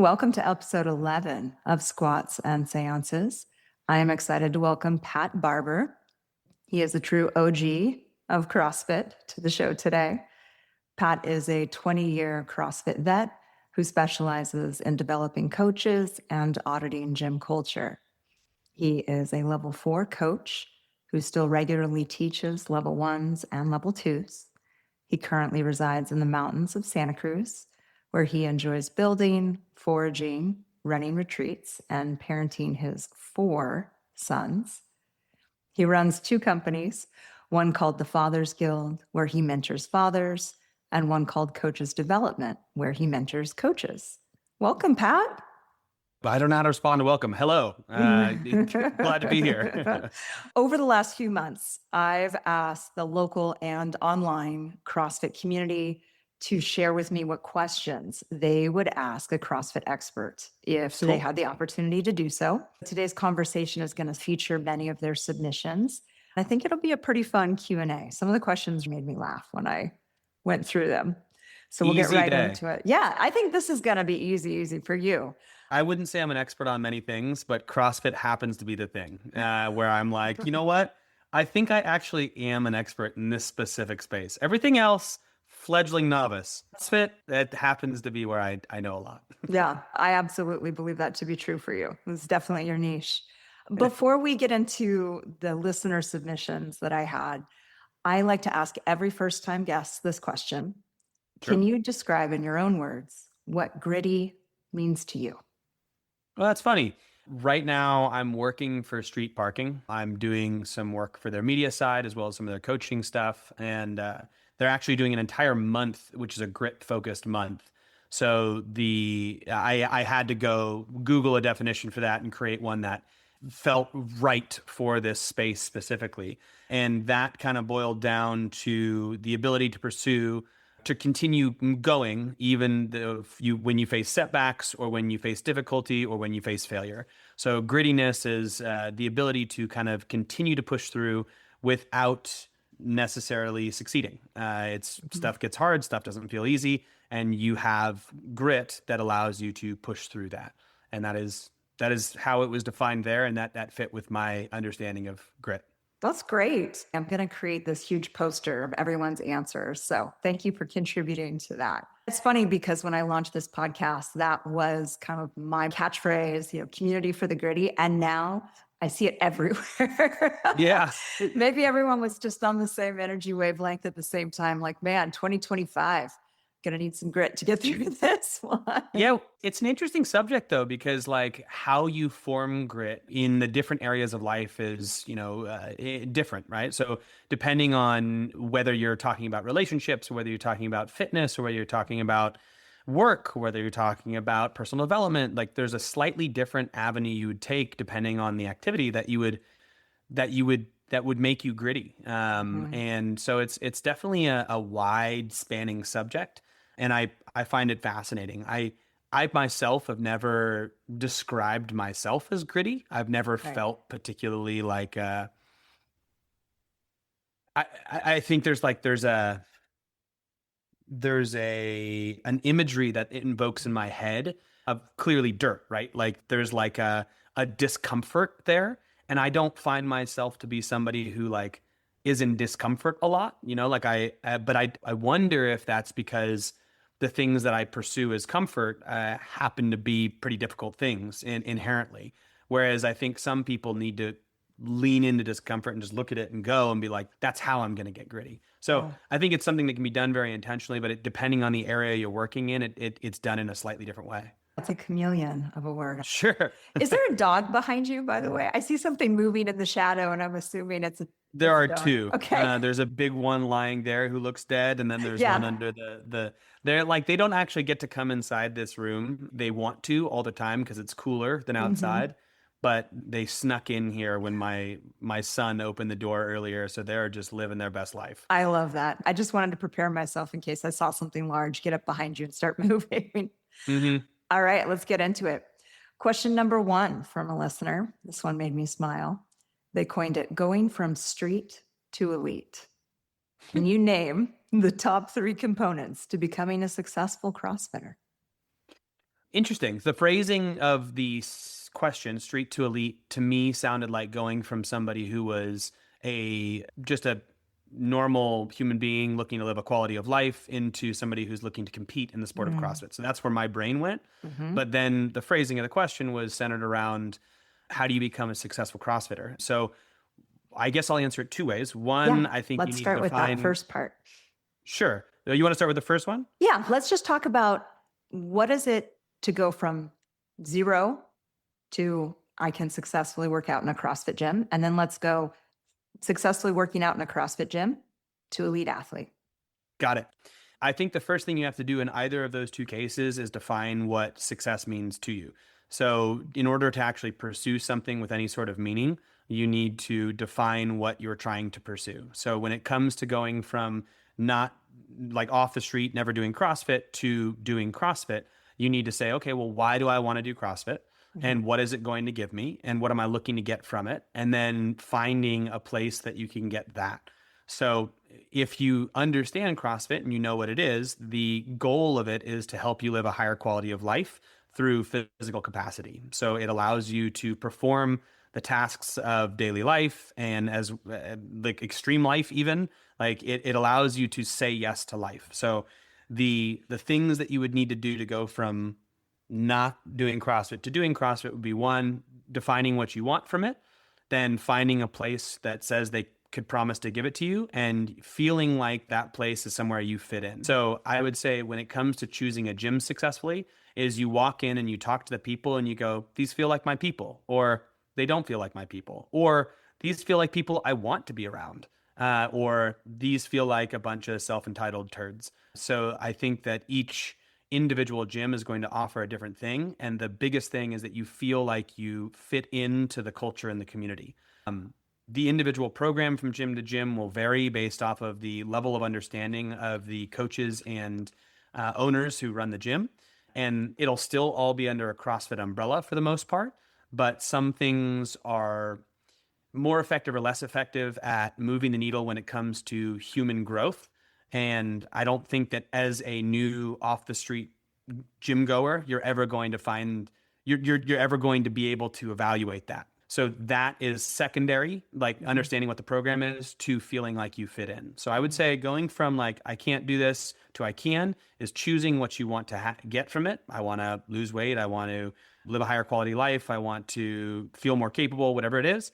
welcome to episode 11 of Squats and Seances. I am excited to welcome Pat Barber. He is a true OG of CrossFit to the show today. Pat is a 20-year CrossFit vet who specializes in developing coaches and auditing gym culture. He is a level 4 coach who still regularly teaches level 1s and level 2s. He currently resides in the mountains of Santa Cruz, where he enjoys building, foraging, running retreats, and parenting his 4 sons. He runs 2 companies, one called the Fathers Guild, where he mentors fathers, and one called Coaches Development, where he mentors coaches. Welcome, Pat. I don't know how to respond to welcome. Hello. Glad to be here. Over the last few months, I've asked the local and online CrossFit community to share with me what questions they would ask a CrossFit expert if they had the opportunity to do so. Today's conversation is going to feature many of their submissions. I think it'll be a pretty fun Q&A. Some of the questions made me laugh when I went through them. So we'll get right into it. Yeah, I think this is going to be easy for you. I wouldn't say I'm an expert on many things, but CrossFit happens to be the thing where I'm like, you know what? I think I actually am an expert in this specific space. Everything else, fledgling novice. CrossFit, that happens to be where I know a lot. Yeah, I absolutely believe that to be true for you. It's definitely your niche. Before we get into the listener submissions that I had, I like to ask every first-time guest this question. Sure. Can you describe in your own words what gritty means to you? Well, that's funny. Right now, I'm working for Street Parking. I'm doing some work for their media side as well as some of their coaching stuff. And they're actually doing an entire month, which is a grit-focused month. So I had to go Google a definition for that and create one that felt right for this space specifically. And that kind of boiled down to the ability to continue going, even when you face setbacks or when you face difficulty or when you face failure. So grittiness is the ability to kind of continue to push through without necessarily succeeding. Stuff gets hard, stuff doesn't feel easy, and you have grit that allows you to push through that. And that is how it was defined there, and that fit with my understanding of grit. That's great. I'm going to create this huge poster of everyone's answers. So thank you for contributing to that. It's funny because when I launched this podcast, that was kind of my catchphrase, community for the gritty. And now I see it everywhere. Yeah. Maybe everyone was just on the same energy wavelength at the same time. Like, man, 2025. Gonna need some grit to get through this one. Yeah, it's an interesting subject though, because like how you form grit in the different areas of life is, different, right? So depending on whether you're talking about relationships, or whether you're talking about fitness, or whether you're talking about work, or whether you're talking about personal development, like there's a slightly different avenue you would take depending on the activity that would make you gritty. And so it's definitely a wide spanning subject. And I find it fascinating. I myself have never described myself as gritty. I've never felt particularly like, I think there's an imagery that it invokes in my head of clearly dirt, right? Like there's like a discomfort there. And I don't find myself to be somebody who like is in discomfort a lot, but I wonder if that's because the things that I pursue as comfort happen to be pretty difficult things inherently. Whereas I think some people need to lean into discomfort and just look at it and go and be like, that's how I'm going to get gritty. So I think it's something that can be done very intentionally, but depending on the area you're working in, it's done in a slightly different way. That's a chameleon of a word. Sure. Is there a dog behind you, by the way? I see something moving in the shadow, and I'm assuming There are 2. Okay. There's a big one lying there who looks dead, and then there's one under they're like, they don't actually get to come inside this room. They want to all the time because it's cooler than outside. But they snuck in here when my son opened the door earlier, so they're just living their best life. I love that. I just wanted to prepare myself in case I saw something large get up behind you and start moving. All right, let's get into it. Question number 1 from a listener. This one made me smile. They coined it going from street to elite. Can you name the top 3 components to becoming a successful CrossFitter? Interesting. The phrasing of the question, street to elite, to me sounded like going from somebody who was just a normal human being looking to live a quality of life into somebody who's looking to compete in the sport of Mm. CrossFit. So that's where my brain went. Hmm. But then the phrasing of the question was centered around how do you become a successful CrossFitter? So I guess I'll answer it two ways. Yeah, One, I think you let's need to start with that define, first part. sure. You want to start with the first one? Yeah, let's just talk about what is it to go from zero to I can successfully work out in a CrossFit gym. And then let's go successfully working out in a CrossFit gym to elite athlete. Got it. I think the first thing you have to do in either of those two cases is define what success means to you. So, in order to actually pursue something with any sort of meaning, you need to define what you're trying to pursue. So, when it comes to going from not like off the street, never doing CrossFit to doing CrossFit, you need to say, okay, well, why do I want to do CrossFit? Mhm. And what is it going to give me? And what am I looking to get from it? And then finding a place that you can get that. So, if you understand CrossFit and you know what it is, the goal of it is to help you live a higher quality of life through physical capacity. So it allows you to perform the tasks of daily life and as like extreme life, even like it allows you to say yes to life. So the things that you would need to do to go from not doing CrossFit to doing CrossFit would be one, defining what you want from it, then finding a place that says they could promise to give it to you and feeling like that place is somewhere you fit in. So I would say when it comes to choosing a gym successfully is you walk in and you talk to the people and you go, these feel like my people, or they don't feel like my people, or these feel like people I want to be around, or these feel like a bunch of self-entitled turds. So I think that each individual gym is going to offer a different thing. And the biggest thing is that you feel like you fit into the culture and the community. The individual program from gym to gym will vary based off of the level of understanding of the coaches and owners who run the gym. And it'll still all be under a CrossFit umbrella for the most part. But some things are more effective or less effective at moving the needle when it comes to human growth. And I don't think that as a new off the street gym goer, you're ever going to find you're ever going to be able to evaluate that. So that is secondary, like Mhm. understanding what the program is to feeling like you fit in. So I would Mhm. say going from like I can't do this to I can is choosing what you want to get from it. I want to lose weight, I want to live a higher quality life, I want to feel more capable, whatever it is,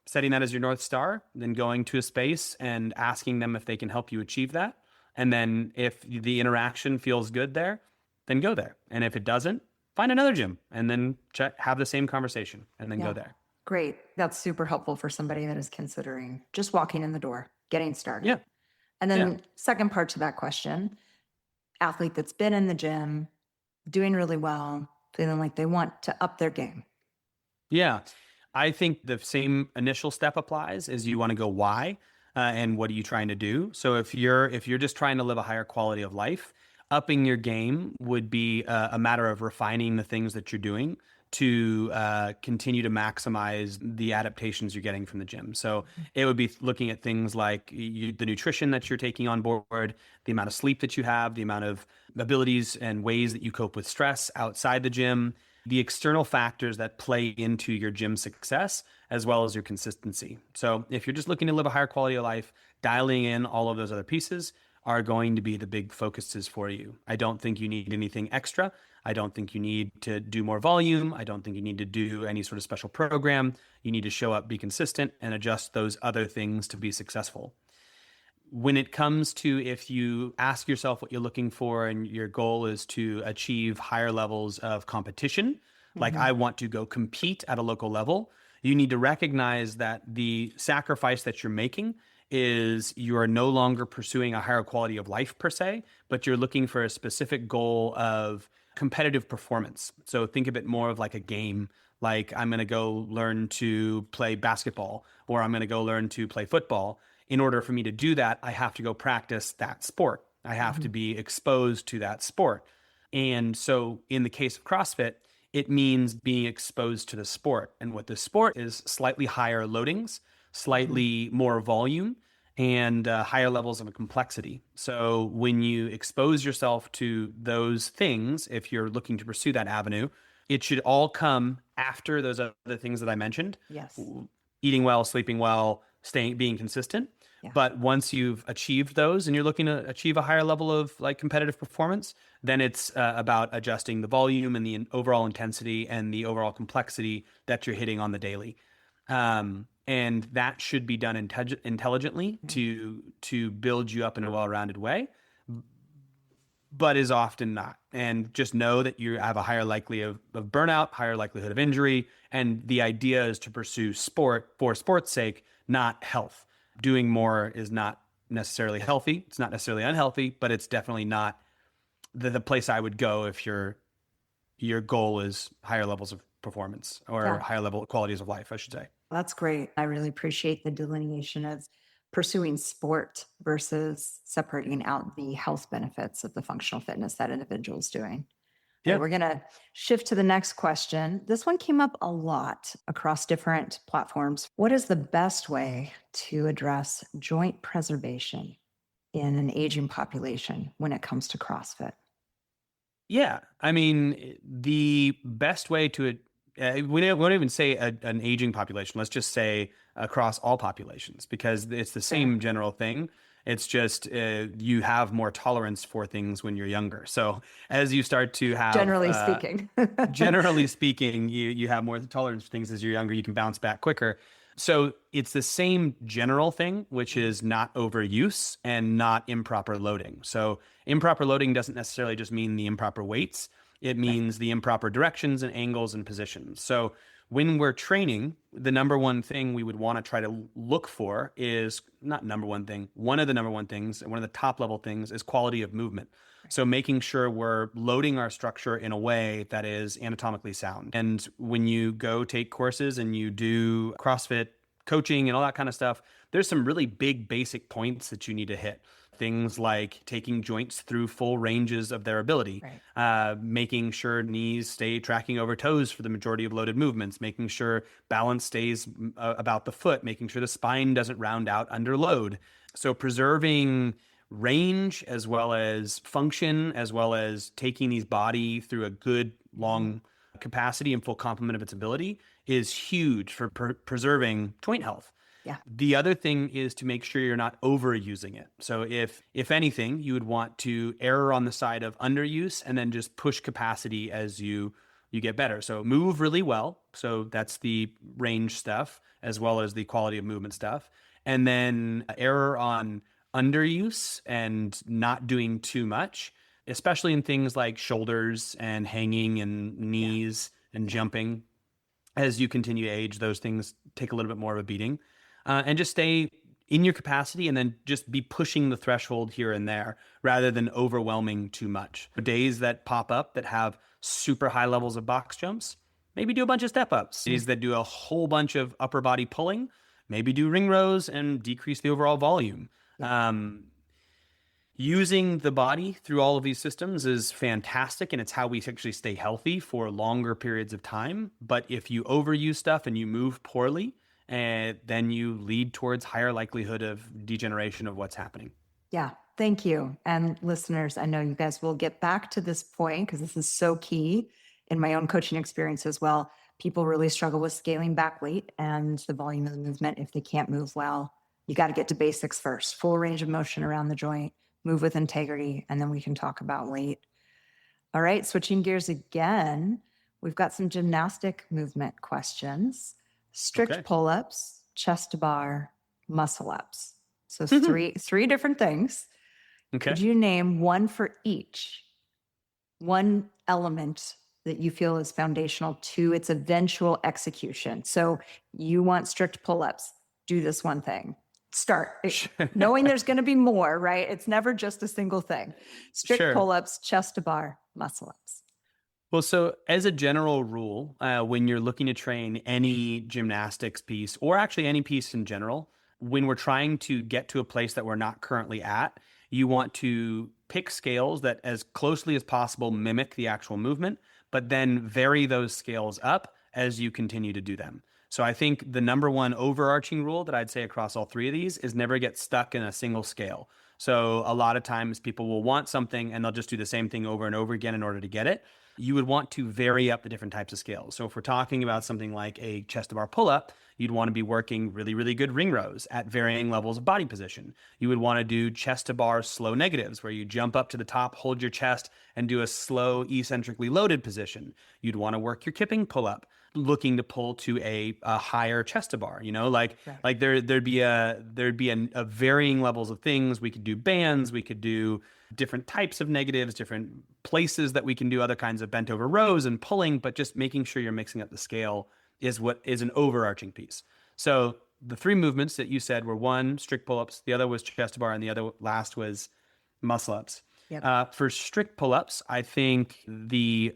setting that as your North Star, then going to a space and asking them if they can help you achieve that. And then if the interaction feels good there, then go there. And if it doesn't, find another gym and then have the same conversation and then go Yeah. there. Great. That's super helpful for somebody that is considering just walking in the door, getting started. Yeah. And Yeah. then, second part to that question, athlete that's been in the gym, doing really well, feeling like they want to up their game. Yeah. I think the same initial step applies is you want to go why and what are you trying to do? So if you're just trying to live a higher quality of life, upping your game would be a matter of refining the things that you're doing to continue to maximize the adaptations you're getting from the gym. So it would be looking at things like the nutrition that you're taking on board, the amount of sleep that you have, the amount of abilities and ways that you cope with stress outside the gym, the external factors that play into your gym success, as well as your consistency. So if you're just looking to live a higher quality of life, dialing in all of those other pieces are going to be the big focuses for you. I don't think you need anything extra. I don't think you need to do more volume. I don't think you need to do any sort of special program. You need to show up, be consistent, and adjust those other things to be successful. When it comes to if you ask yourself what you're looking for and your goal is to achieve higher levels of competition, like Mhm. I want to go compete at a local level, you need to recognize that the sacrifice that you're making is you are no longer pursuing a higher quality of life per se, but you're looking for a specific goal of competitive performance. So think of it more of like a game. Like I'm going to go learn to play basketball or I'm going to go learn to play football. In order for me to do that, I have to go practice that sport. I have to Mhm. be exposed to that sport. And so in the case of CrossFit, it means being exposed to the sport. And what the sport is slightly higher loadings, Mhm. slightly more volume, and higher levels of complexity. So when you expose yourself to those things, if you're looking to pursue that avenue, it should all come after those other things that I mentioned. Yes. Eating well, sleeping well, being consistent. Yeah. But once you've achieved those and you're looking to achieve a higher level of like competitive performance, then it's about adjusting the volume and the overall intensity and the overall complexity that you're hitting on the daily. And that should be done intelligently to build you up in a well-rounded way, but is often not. And just know that you have a higher likelihood of burnout, higher likelihood of injury. And the idea is to pursue sport for sport's sake, not health. Doing more is not necessarily healthy. It's not necessarily unhealthy, but it's definitely not the place I would go if your goal is higher levels of performance or Yeah. higher level qualities of life, I should say. That's great. I really appreciate the delineation of pursuing sport versus separating out the health benefits of the functional fitness that individual's doing. Okay, Yeah. we're going to shift to the next question. This one came up a lot across different platforms. What is the best way to address joint preservation in an aging population when it comes to CrossFit? Yeah. I mean, the best way to, we don't even say an aging population. Let's just say across all populations, because it's the same general thing. It's just you have more tolerance for things when you're younger. So as you start to have, Generally speaking. generally speaking, you have more tolerance for things as you're younger. You can bounce back quicker. So it's the same general thing, which is not overuse and not improper loading. So improper loading doesn't necessarily just mean the improper weights. It means the improper directions and angles and positions. So when we're training, the number one thing we would want to try to look for is not number one thing. One of the number one things, and one of the top level things, is quality of movement. So making sure we're loading our structure in a way that is anatomically sound. And when you go take courses and you do CrossFit coaching and all that kind of stuff, there's some really big basic points that you need to hit. Things like taking joints through full ranges of their ability, making sure knees stay tracking over toes for the majority of loaded movements, making sure balance stays about the foot, making sure the spine doesn't round out under load. So preserving range as well as function, as well as taking these body through a good long capacity and full complement of its ability is huge for preserving joint health. Yeah. The other thing is to make sure you're not overusing it. So if anything, you would want to err on the side of underuse and then just push capacity as you get better. So move really well. So that's the range stuff as well as the quality of movement stuff. And then error on underuse and not doing too much, especially in things like shoulders and hanging and knees and jumping. As you continue to age, those things take a little bit more of a beating. And just stay in your capacity and then just be pushing the threshold here and there rather than overwhelming too much. Days that pop up that have super high levels of box jumps, maybe do a bunch of step ups. Days that do a whole bunch of upper body pulling, maybe do ring rows and decrease the overall volume. Using the body through all of these systems is fantastic, and it's how we actually stay healthy for longer periods of time. But if you overuse stuff and you move poorly, then you lead towards higher likelihood of degeneration of what's happening. Yeah, thank you. And listeners, I know you guys will get back to this point because this is so key in my own coaching experience as well. People really struggle with scaling back weight and the volume of the movement if they can't move well. You got to get to basics first, full range of motion around the joint, move with integrity, and then we can talk about weight. All right, switching gears again, we've got some gymnastic movement questions. Strict pull-ups, chest to bar, muscle ups. So three different things. Okay. Could you name one for each? One element that you feel is foundational to its eventual execution. So you want strict pull-ups, do this one thing. Start knowing there's going to be more, right? It's never just a single thing. Strict pull-ups, chest to bar, muscle ups. Well, so as a general rule, when you're looking to train any gymnastics piece or actually any piece in general, when we're trying to get to a place that we're not currently at, you want to pick scales that as closely as possible mimic the actual movement, but then vary those scales up as you continue to do them. So I think the number one overarching rule that I'd say across all three of these is never get stuck in a single scale. So a lot of times people will want something and they'll just do the same thing over and over again in order to get it. You would want to vary up the different types of scales. So if we're talking about something like a chest to bar pull-up, you'd want to be working really, really good ring rows at varying levels of body position. You would want to do chest to bar slow negatives, where you jump up to the top, hold your chest, and do a slow eccentrically loaded position. You'd want to work your kipping pull-up, looking to pull to a higher chest to bar. Like there'd be a varying levels of things. We could do bands, we could do different types of negatives, different places that we can do other kinds of bent over rows and pulling, but just making sure you're mixing up the scale is what is an overarching piece. So the three movements that you said were one, strict pull-ups, the other was chest to bar, and the other last was muscle ups. Yep. For strict pull-ups, I think you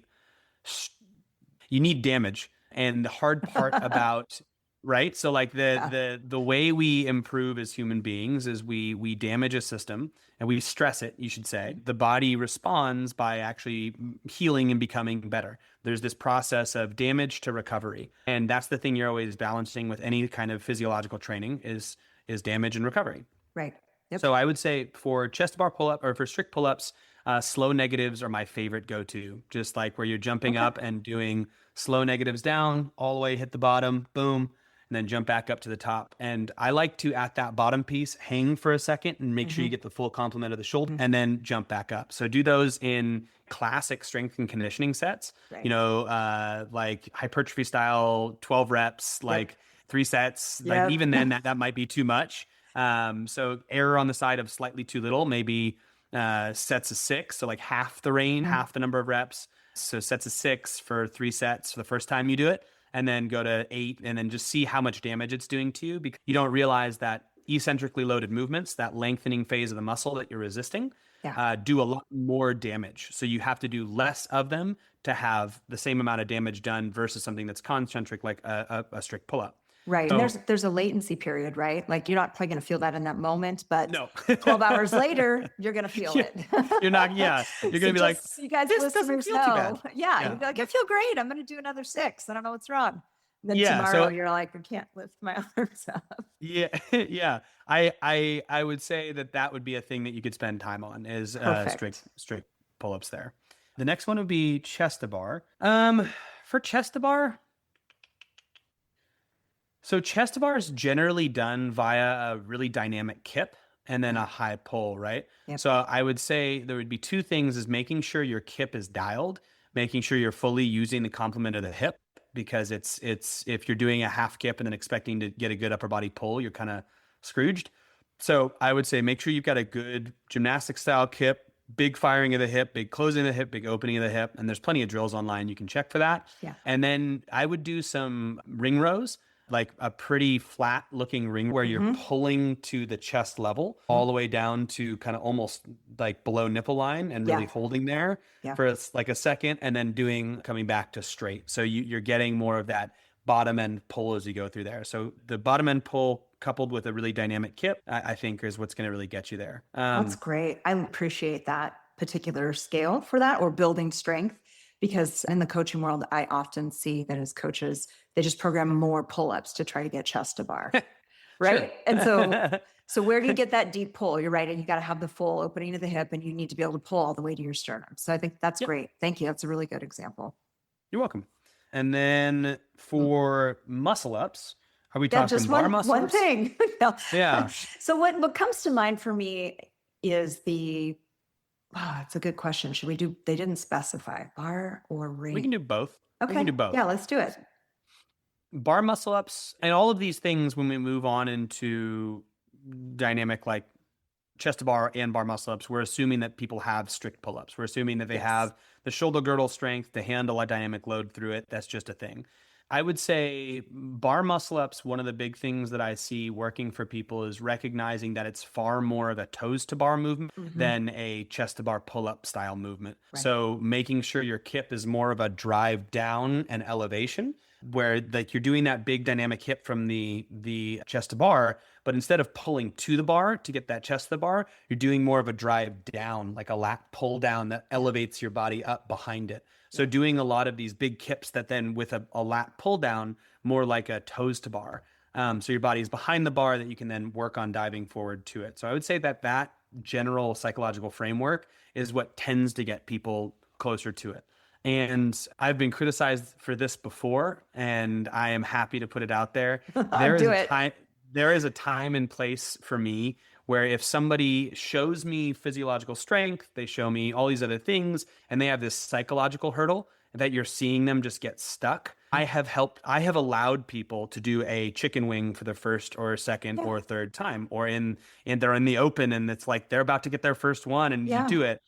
need damage. And the hard part about, right? So like the way we improve as human beings is we damage a system and we stress it, you should say. The body responds by actually healing and becoming better. There's this process of damage to recovery. And that's the thing you're always balancing with any kind of physiological training is damage and recovery. Right. Yep. So I would say for chest to bar pull-up or for strict pull-ups, slow negatives are my favorite go-to. Just like where you're jumping up and doing slow negatives down, all the way hit the bottom, boom, and then jump back up to the top. And I like to, at that bottom piece, hang for a second and make sure you get the full complement of the shoulder and then jump back up. So do those in classic strength and conditioning sets, Right. like hypertrophy style, 12 reps, like 3 sets. Like even then that might be too much. So error on the side of slightly too little, maybe sets of 6. So like half the range, half the number of reps. So sets of 6 for 3 sets for the first time you do it, and then go to 8 and then just see how much damage it's doing to you, because you don't realize that eccentrically loaded movements, that lengthening phase of the muscle that you're resisting, do a lot more damage. So you have to do less of them to have the same amount of damage done versus something that's concentric like a strict pull-up. Right. So, And there's a latency period, right? Like you're not probably going to feel that in that moment, but no. 12 hours later, you're going to feel it. You're not, you're going to be like, you guys this doesn't listeners feel too bad. Yeah. You'd be like, I feel great. I'm going to do another 6. I don't know what's wrong. And then Yeah, tomorrow so- you're like, I can't lift my arms up. Yeah, yeah. I would say that would be a thing that you could spend time on is strict pull-ups there. The next one would be chest to bar. For chest to bar, so chest to bar is generally done via a really dynamic kip and then a high pull, right? Yep. So I would say there would be 2 things: is making sure your kip is dialed, making sure you're fully using the complement of the hip, because it's if you're doing a half kip and then expecting to get a good upper body pull, you're kind of scrooged. So I would say make sure you've got a good gymnastic style kip, big firing of the hip, big closing of the hip, big opening of the hip. And there's plenty of drills online you can check for that. Yeah. And then I would do some ring rows, like a pretty flat looking ring where you're pulling to the chest level all the way down to kind of almost like below nipple line and really holding there for like a second, and then coming back to straight. So you're getting more of that bottom end pull as you go through there. So the bottom end pull coupled with a really dynamic kip, I think is what's going to really get you there. That's great. I appreciate that particular scale for that, or building strength, because in the coaching world, I often see that as coaches, they just program more pull-ups to try to get chest to bar. Right. And so where do you get that deep pull? You're right. And you got to have the full opening of the hip, and you need to be able to pull all the way to your sternum. So I think that's great. Thank you. That's a really good example. You're welcome. And then for muscle ups, are we talking just bar muscle one ups? thing. No. Yeah. So what comes to mind for me is it's a good question. They didn't specify bar or ring. We can do both. Okay. We can do both. Yeah, let's do it. Bar muscle ups and all of these things, when we move on into dynamic like chest to bar and bar muscle ups, we're assuming that people have strict pull ups. We're assuming that they have the shoulder girdle strength to handle a dynamic load through it. That's just a thing. I would say bar muscle ups, one of the big things that I see working for people is recognizing that it's far more of a toes to bar movement than a chest to bar pull up style movement. Right. So making sure your kip is more of a drive down and elevation, where like you're doing that big dynamic hip from the chest to bar, but instead of pulling to the bar to get that chest to the bar, you're doing more of a drive down, like a lat pull down that elevates your body up behind it. So doing a lot of these big kips that then with a lat pull down, more like a toes to bar. So your body is behind the bar that you can then work on diving forward to it. So I would say that that general psychological framework is what tends to get people closer to it. And I've been criticized for this before, and I am happy to put it out there. There is Do a it. time, there is a time and place for me where if somebody shows me physiological strength, they show me all these other things, and they have this psychological hurdle that you're seeing them just get stuck. I have allowed people to do a chicken wing for the first or second Yeah. or third time, or and they're in the open and it's like they're about to get their first one and you Yeah. do it.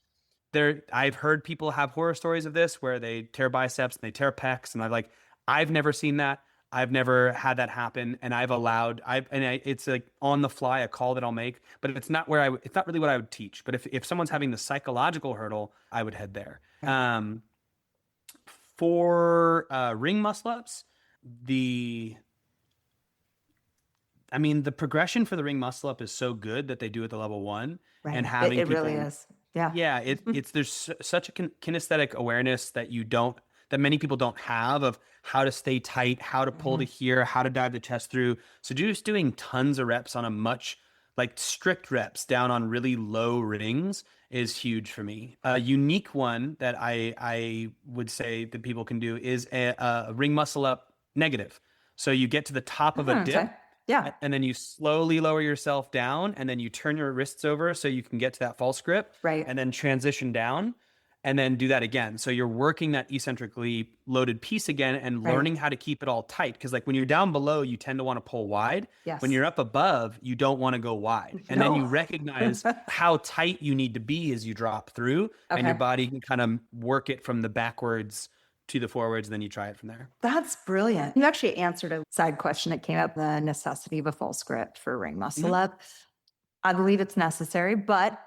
I've heard people have horror stories of this where they tear biceps and they tear pecs, and I've never seen that. I've never had that happen, and it's like on the fly a call that I'll make, but it's not really what I would teach. But if someone's having the psychological hurdle, I would head there. For ring muscle ups, the the progression for the ring muscle up is so good that they do at the level one, Right. and having It people, really is. Yeah. yeah, there's such a kinesthetic awareness that many people don't have of how to stay tight, how to pull to here, how to dive the chest through. So just doing tons of reps on a much like strict reps down on really low rings is huge for me. A unique one that I would say that people can do is a ring muscle up negative. So you get to the top of a Okay. dip, Yeah. and then you slowly lower yourself down, and then you turn your wrists over so you can get to that false grip, Right. and then transition down, and then do that again. So you're working that eccentrically loaded piece again and Right. learning how to keep it all tight. Because like when you're down below, you tend to want to pull wide. Yes. When you're up above, you don't want to go wide. And then No. you recognize how tight you need to be as you drop through, and your Okay. body can kind of work it from the backwards to the forwards, and then you try it from there. That's brilliant. You actually answered a side question that came up, the necessity of a false grip for ring muscle up. I believe it's necessary, but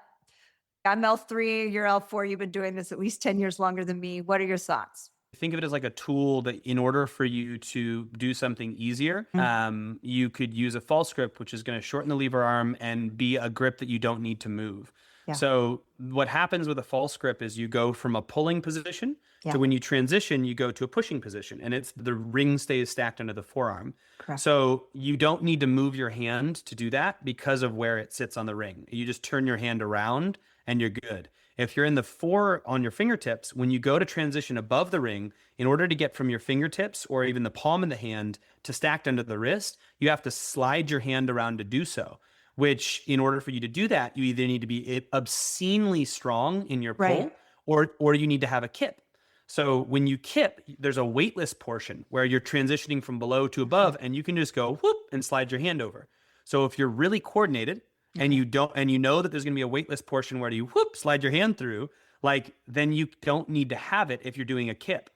I'm L3, you're L4. You've been doing this at least 10 years longer than me. What are your thoughts? Think of it as like a tool that in order for you to do something easier, you could use a false grip, which is going to shorten the lever arm and be a grip that you don't need to move. Yeah. So what happens with a false grip is you go from a pulling position Yeah. to when you transition, you go to a pushing position, and it's the ring stays stacked under the forearm. Correct. So you don't need to move your hand to do that because of where it sits on the ring. You just turn your hand around and you're good. If you're in the four on your fingertips, when you go to transition above the ring, in order to get from your fingertips or even the palm of the hand to stacked under the wrist, you have to slide your hand around to do so. Which, in order for you to do that, you either need to be obscenely strong in your pull, Right. or you need to have a kip. So when you kip, there's a weightless portion where you're transitioning from below to above, and you can just go whoop and slide your hand over. So if you're really coordinated and you know that there's going to be a weightless portion where you whoop slide your hand through, like then you don't need to have it if you're doing a kip.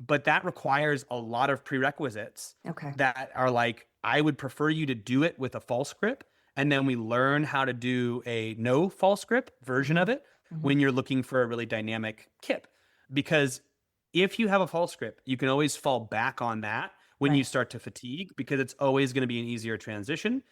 But that requires a lot of prerequisites Okay. that are like, I would prefer you to do it with a false grip. And then we learn how to do a no false grip version of it when you're looking for a really dynamic kip. Because if you have a false grip, you can always fall back on that when you start to fatigue, because it's always going to be an easier transition.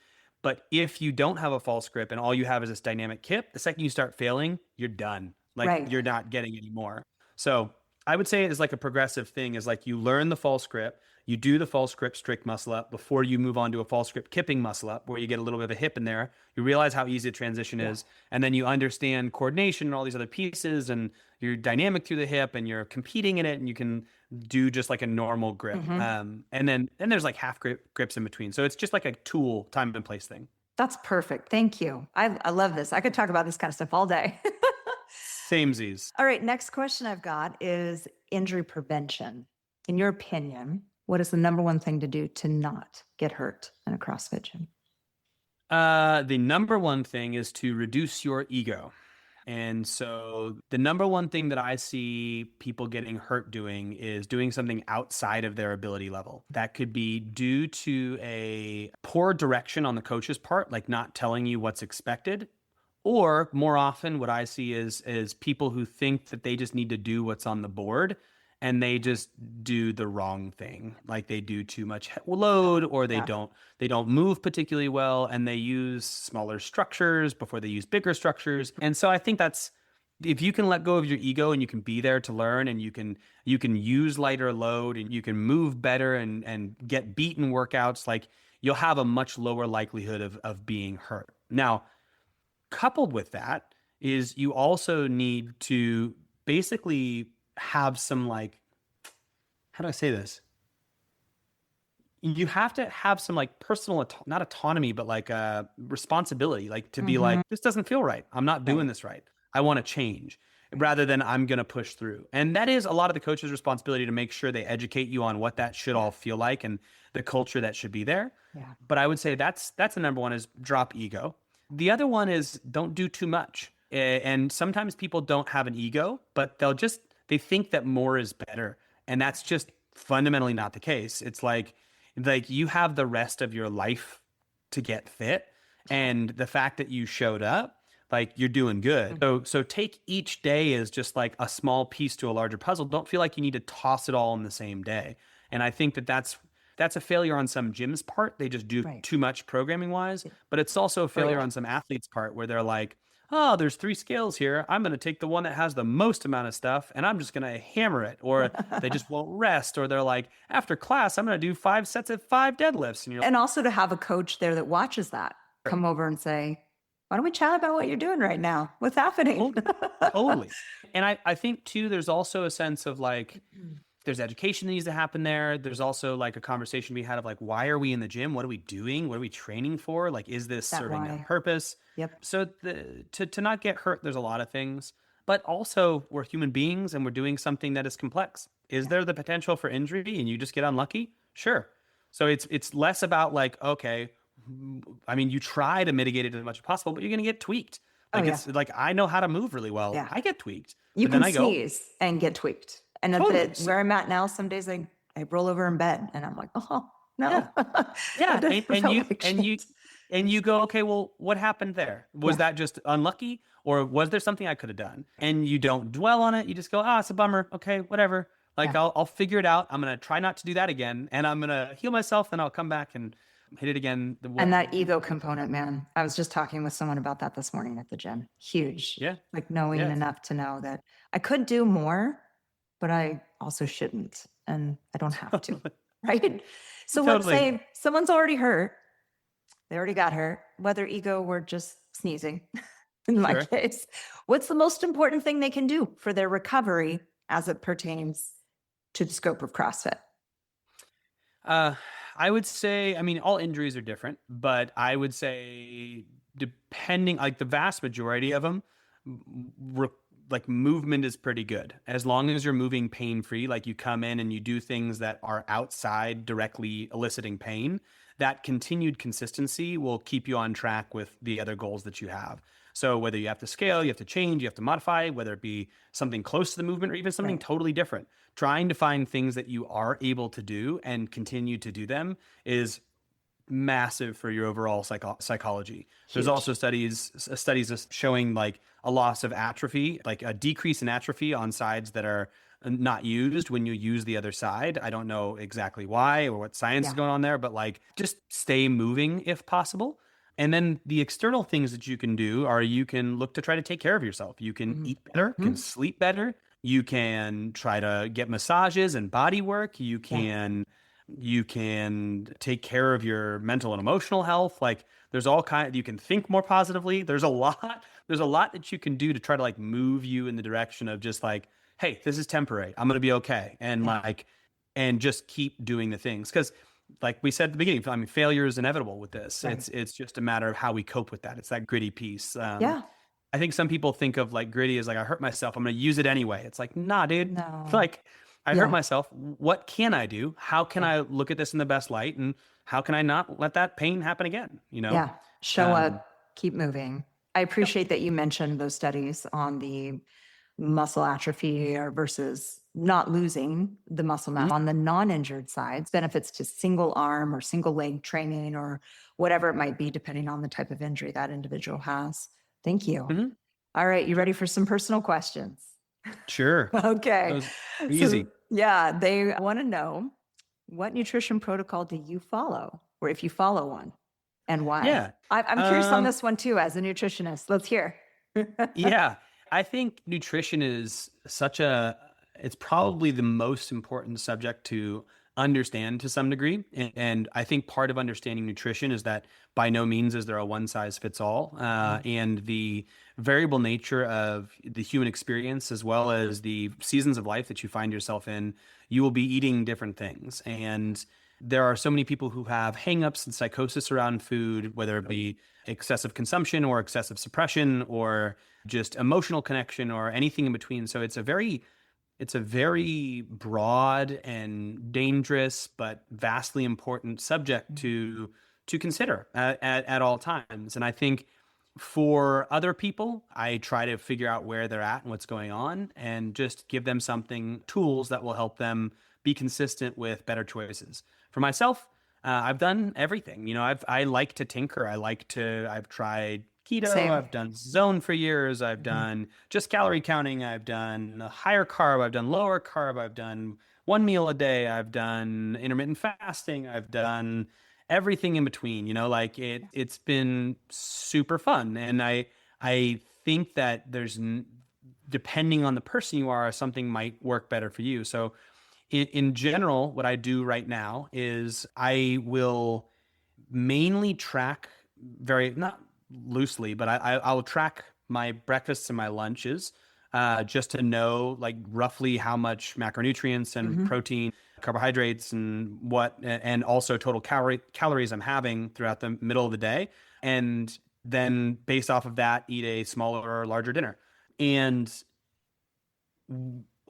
But if you don't have a false grip and all you have is this dynamic kip, the second you start failing, you're done. Like you're not getting any more. So I would say it's like a progressive thing, is like you learn the false grip, you do the false grip strict muscle up before you move on to a false grip kipping muscle up where you get a little bit of a hip in there. You realize how easy the transition is. And then you understand coordination and all these other pieces, and you're dynamic through the hip and you're competing in it, and you can do just like a normal grip. And then there's like half grips in between. So it's just like a tool, time and place thing. That's perfect. Thank you. I love this. I could talk about this kind of stuff all day. Samesies. All right. Next question I've got is injury prevention. In your opinion, what is the number one thing to do to not get hurt in a CrossFit gym? The number one thing is to reduce your ego. And so the number one thing that I see people getting hurt doing is doing something outside of their ability level. That could be due to a poor direction on the coach's part, like not telling you what's expected. Or more often, what I see is people who think that they just need to do what's on the board, and they just do the wrong thing. Like they do too much load, or they don't move particularly well, and they use smaller structures before they use bigger structures. And so I think that's if you can let go of your ego and you can be there to learn, and you can use lighter load, and you can move better and get beaten workouts, like you'll have a much lower likelihood of being hurt. Now, coupled with that is you also need to basically have some, like, how do I say this? You have to have some like personal not autonomy, but like responsibility, like to be Hmm. like, this doesn't feel right, I'm not doing Right. this right, I want to change, Right. rather than I'm going to push through. And that is a lot of the coach's responsibility, to make sure they educate you on what that should Yeah. all feel like and the culture that should be there. Yeah. But I would say that's the number one, is drop ego. The other one is don't do too much. And sometimes people don't have an ego, but they think that more is better, and that's just fundamentally not the case. It's like you have the rest of your life to get fit, Yeah. and the fact that you showed up, like, you're doing good. Mm. So take each day as just like a small piece to a larger puzzle. Don't feel like you need to toss it all in the same day. And I think that that's a failure on some gyms part. They just do Right. too much programming wise, Yeah. but it's also a Oh, failure yeah. on some athletes part, where they're like, oh, there's three scales here, I'm going to take the one that has the most amount of stuff and I'm just going to hammer it. Or they just won't rest. Or they're like, after class, I'm going to do 5 sets of 5 deadlifts. And you're And also to have a coach there that watches that like, come over and say, why don't we chat about what you're doing right now? What's happening? totally, totally. And I think too, there's also a sense of like, there's education that needs to happen there. There's also like a conversation we had of like, why are we in the gym? What are we doing? What are we training for? Like, is this That serving a why. purpose? Yep. So to not get hurt, there's a lot of things, but also we're human beings and we're doing something that is complex. Is Yeah. there the potential for injury and you just get unlucky? Sure. So it's less about like, okay, I mean, you try to mitigate it as much as possible, but you're going to get tweaked. Oh, Like, yeah. it's like, I know how to move really well. Yeah. I get tweaked, You but then can I go, sneeze and get tweaked. And at totally. where I'm at now, some days I roll over in bed and I'm like, oh, no, Yeah. that Yeah, and, doesn't and feel you like and shit. you and you go, okay, well, what happened there? Was Yeah. that just unlucky, or was there something I could have done? And you don't dwell on it. You just go, ah, it's a bummer. Okay, whatever. Like, Yeah. I'll figure it out. I'm gonna try not to do that again, and I'm gonna heal myself. Then I'll come back and hit it again. And that ego component, man, I was just talking with someone about that this morning at the gym. Huge. Yeah, Like knowing yeah, enough to know that I could do more, but I also shouldn't. And I don't have to. Right. So let's totally. say someone's already hurt. They already got hurt, whether ego or just sneezing in my Sure. case. What's the most important thing they can do for their recovery as it pertains to the scope of CrossFit? Uh, I would say, I mean, all injuries are different, but I would say, depending, like the vast majority of them, like movement is pretty good. As long as you're moving pain free, like you come in and you do things that are outside directly eliciting pain, that continued consistency will keep you on track with the other goals that you have. So whether you have to scale, you have to change, you have to modify, whether it be something close to the movement or even something Right. totally different, trying to find things that you are able to do and continue to do them is massive for your overall psychology. There's Huge. also studies showing like a loss of atrophy, like a decrease in atrophy on sides that are not used when you use the other side. I don't know exactly why or what science is Yeah. going on there, but like, just stay moving if possible. And then the external things that you can do are, you can look to try to take care of yourself. You can Mhm. eat better, can Mhm. sleep better. You can try to get massages and body work. Yeah. You can take care of your mental and emotional health. Like, there's all kind, you can think more positively. There's a lot that you can do to try to like move you in the direction of just like, hey, this is temporary, I'm going to be okay. And Yeah. like, and just keep doing the things. Cause like we said at the beginning, I mean, failure is inevitable with this. Right. It's just a matter of how we cope with that. It's that gritty piece. Yeah. I think some people think of like gritty as like, I hurt myself, I'm going to use it anyway. It's like, nah, dude. No. Like, I hurt Yeah. myself. What can I do? How can Yeah. I look at this in the best light? And how can I not let that pain happen again? Yeah. Show Um, up, keep moving. I yep. appreciate that you mentioned those studies on the muscle atrophy or versus not losing the muscle mass Mhm. on the non-injured sides, benefits to single arm or single leg training or whatever it might be, depending on the type of injury that individual has. Thank you. Mhm. All right. You Sure. ready for some personal questions? Sure. That Okay. was So, easy. yeah, they want to know, what nutrition protocol do you follow, or if you follow one, and why? Yeah. I'm curious on Um, this one too, as a nutritionist. Let's hear. yeah. I think nutrition is it's probably the most important subject to understand to some degree. And I think part of understanding nutrition is that by no means is there a one size fits all. And the variable nature of the human experience, as well as the seasons of life that you find yourself in, you will be eating different things. And there are so many people who have hangups and psychosis around food, whether it be excessive consumption or excessive suppression or just emotional connection or anything in between. So it's a very broad and dangerous but vastly important subject to consider at all times. And I think for other people, I try to figure out where they're at and what's going on and just give them tools that will help them be consistent with better choices. For myself, I've done everything. I like to tinker. I've tried keto. Same. I've done zone for years. I've done just calorie counting. I've done higher carb. I've done lower carb. I've done one meal a day. I've done intermittent fasting. I've done everything in between. It's been super fun. And I think that depending on the person you are, something might work better for you. So in general, what I do right now is I will mainly track not loosely, but I'll track my breakfasts and my lunches just to know like roughly how much macronutrients and protein, carbohydrates and also total calories I'm having throughout the middle of the day. And then based off of that, eat a smaller or larger dinner. And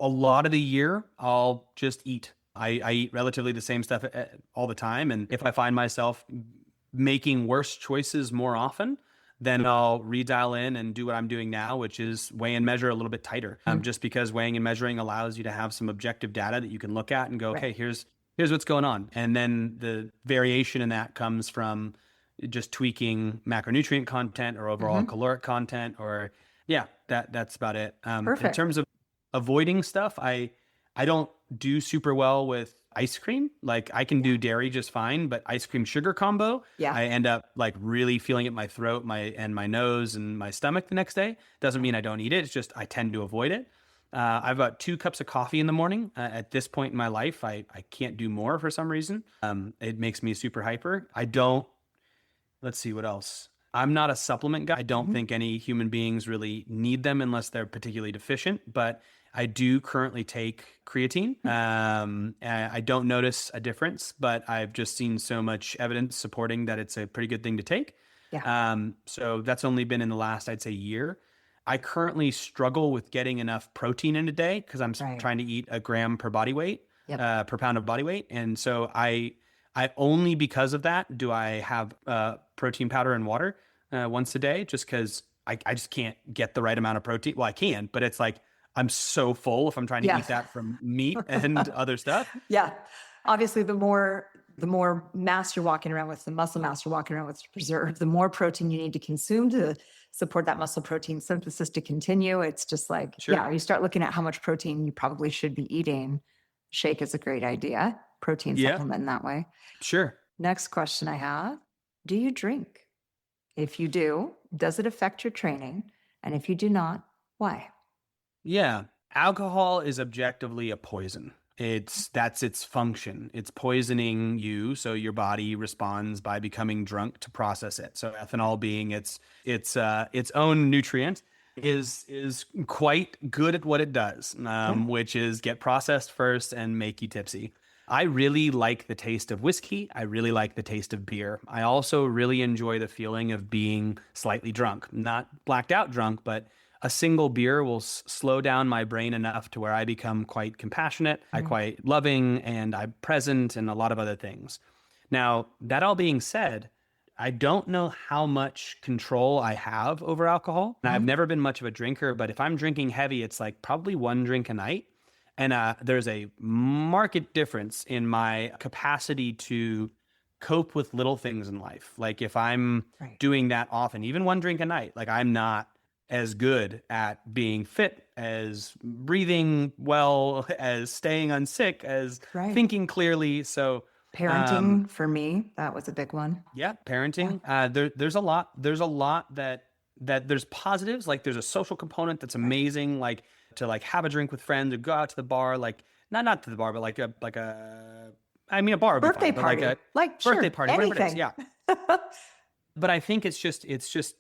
a lot of the year, I'll just eat. I eat relatively the same stuff all the time. And if I find myself making worse choices more often, then I'll redial in and do what I'm doing now, which is weigh and measure a little bit tighter. Just because weighing and measuring allows you to have some objective data that you can look at and go, okay, here's what's going on. And then the variation in that comes from just tweaking macronutrient content or overall caloric content, or that's about it. In terms of avoiding stuff, I don't do super well with ice cream. Like I can do dairy just fine, but ice cream sugar combo, I end up like really feeling it in my throat, my nose and my stomach the next day. Doesn't mean I don't eat it. It's just I tend to avoid it. I've got 2 cups of coffee in the morning. At this point in my life, I can't do more for some reason. It makes me super hyper. Let's see what else. I'm not a supplement guy. I don't think any human beings really need them unless they're particularly deficient, but I do currently take creatine. I don't notice a difference, but I've just seen so much evidence supporting that it's a pretty good thing to take. So that's only been in the last, I'd say, year. I currently struggle with getting enough protein in a day because I'm trying to eat a gram per body weight, per pound of body weight. And so I only because of that do I have protein powder and water once a day, just because I just can't get the right amount of protein. Well, I can, but it's like I'm so full if I'm trying to eat that from meat and other stuff. Yeah. Obviously, the more mass you're walking around with, the muscle mass you're walking around with to preserve, the more protein you need to consume to support that muscle protein synthesis to continue. It's just like, you start looking at how much protein you probably should be eating. Shake is a great idea. Protein supplement in that way. Sure. Next question I have, do you drink? If you do, does it affect your training? And if you do not, why? Yeah. Alcohol is objectively a poison. That's its function. It's poisoning you, so your body responds by becoming drunk to process it. So ethanol, being its own nutrient, is quite good at what it does, which is get processed first and make you tipsy. I really like the taste of whiskey. I really like the taste of beer. I also really enjoy the feeling of being slightly drunk, not blacked out drunk, but a single beer will slow down my brain enough to where I become quite compassionate, I'm quite loving, and I'm present, and a lot of other things. Now, that all being said, I don't know how much control I have over alcohol. And I've never been much of a drinker, but if I'm drinking heavy, it's like probably 1 drink a night. And there's a marked difference in my capacity to cope with little things in life. Like if I'm doing that often, even 1 drink a night, like I'm not as good at being fit, as breathing well, as staying unsick, as thinking clearly. So parenting for me, that was a big one. Yeah, parenting. There's a lot that that there's positives, like there's a social component that's amazing, like to like have a drink with friends or go out to the bar, like not to the bar, but I mean, a bar would be Birthday fine, but like party, a like birthday sure, party, whatever it is. anything. Yeah. But I think it's just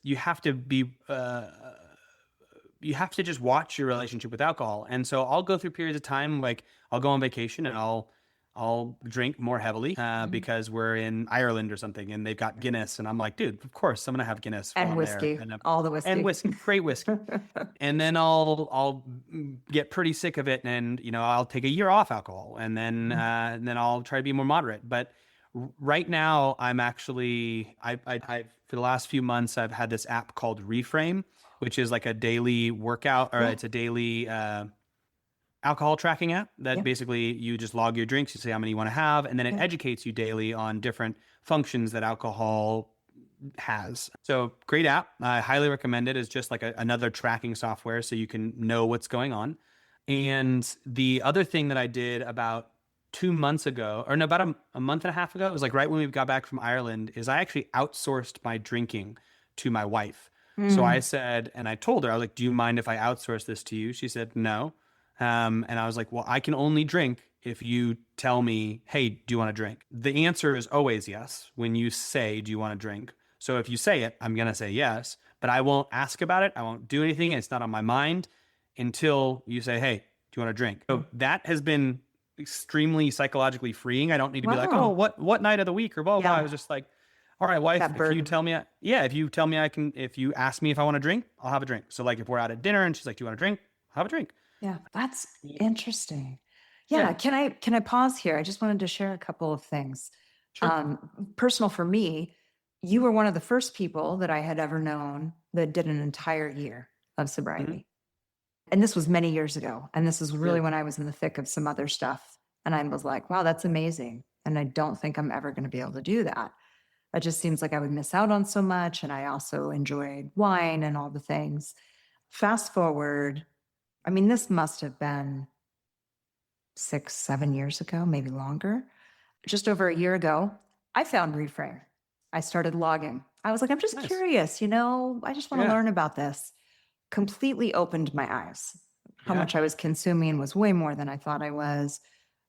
you have to be you have to just watch your relationship with alcohol. And so I'll go through periods of time, like I'll go on vacation and I'll drink more heavily Mhm. because we're in Ireland or something and they've got Guinness, and I'm like, dude, of course I'm gonna have Guinness while And I'm there, whiskey, all the and whiskey. whiskey, great whiskey. And then I'll get pretty sick of it, and I'll take a year off alcohol, and then I'll try to be more moderate. But right now I'm actually I for the last few months I've had this app called Reframe, which is like a daily workout, or Yeah, it's a daily alcohol tracking app that yeah. basically you just log your drinks, you say how many you want to have, and then it Yeah. educates you daily on different functions that alcohol has. So great app. I highly recommend it as just like another tracking software so you can know what's going on. And the other thing that I did about 2 months ago, or no, about a month and a half ago, it was like right when we got back from Ireland, is I actually outsourced my drinking to my wife. So I Mm. said, and I told her, I was like, do you mind if I outsource this to you? She said, no. And I was like, well, I can only drink if you tell me, hey, do you want to drink? The answer is always yes when you say, do you want to drink? So if you say it, I'm going to say yes, but I won't ask about it. I won't do anything. It's not on my mind until you say, hey, do you want to drink? So that has been extremely psychologically freeing. I don't need to be like, oh, Wow. what night of the week or blah, blah. I was Yeah, just like, all right, wife, that if you burden. tell me, yeah, if you tell me I can, if you ask me if I want to drink, I'll have a drink. So like if we're out at dinner and she's like, do you want to drink? I'll have a drink. Yeah, that's interesting. Yeah, Yeah. can I pause here? I just wanted to share a couple of things. Sure. Personal for me, you were one of the first people that I had ever known that did an entire year of Hmm. sobriety. And this was many years ago. And this was Yeah. really when I was in the thick of some other stuff. And I was like, wow, that's amazing. And I don't think I'm ever going to be able to do that. It just seems like I would miss out on so much. And I also enjoyed wine and all the things. Fast forward, I mean, this must have been 6, 7 years ago, maybe longer. Just over a year ago, I found Reframe. I started logging. I was like, I'm just Nice. curious, I just want to Yeah. learn about this. Completely opened my eyes. How Yeah. much I was consuming was way more than I thought I was.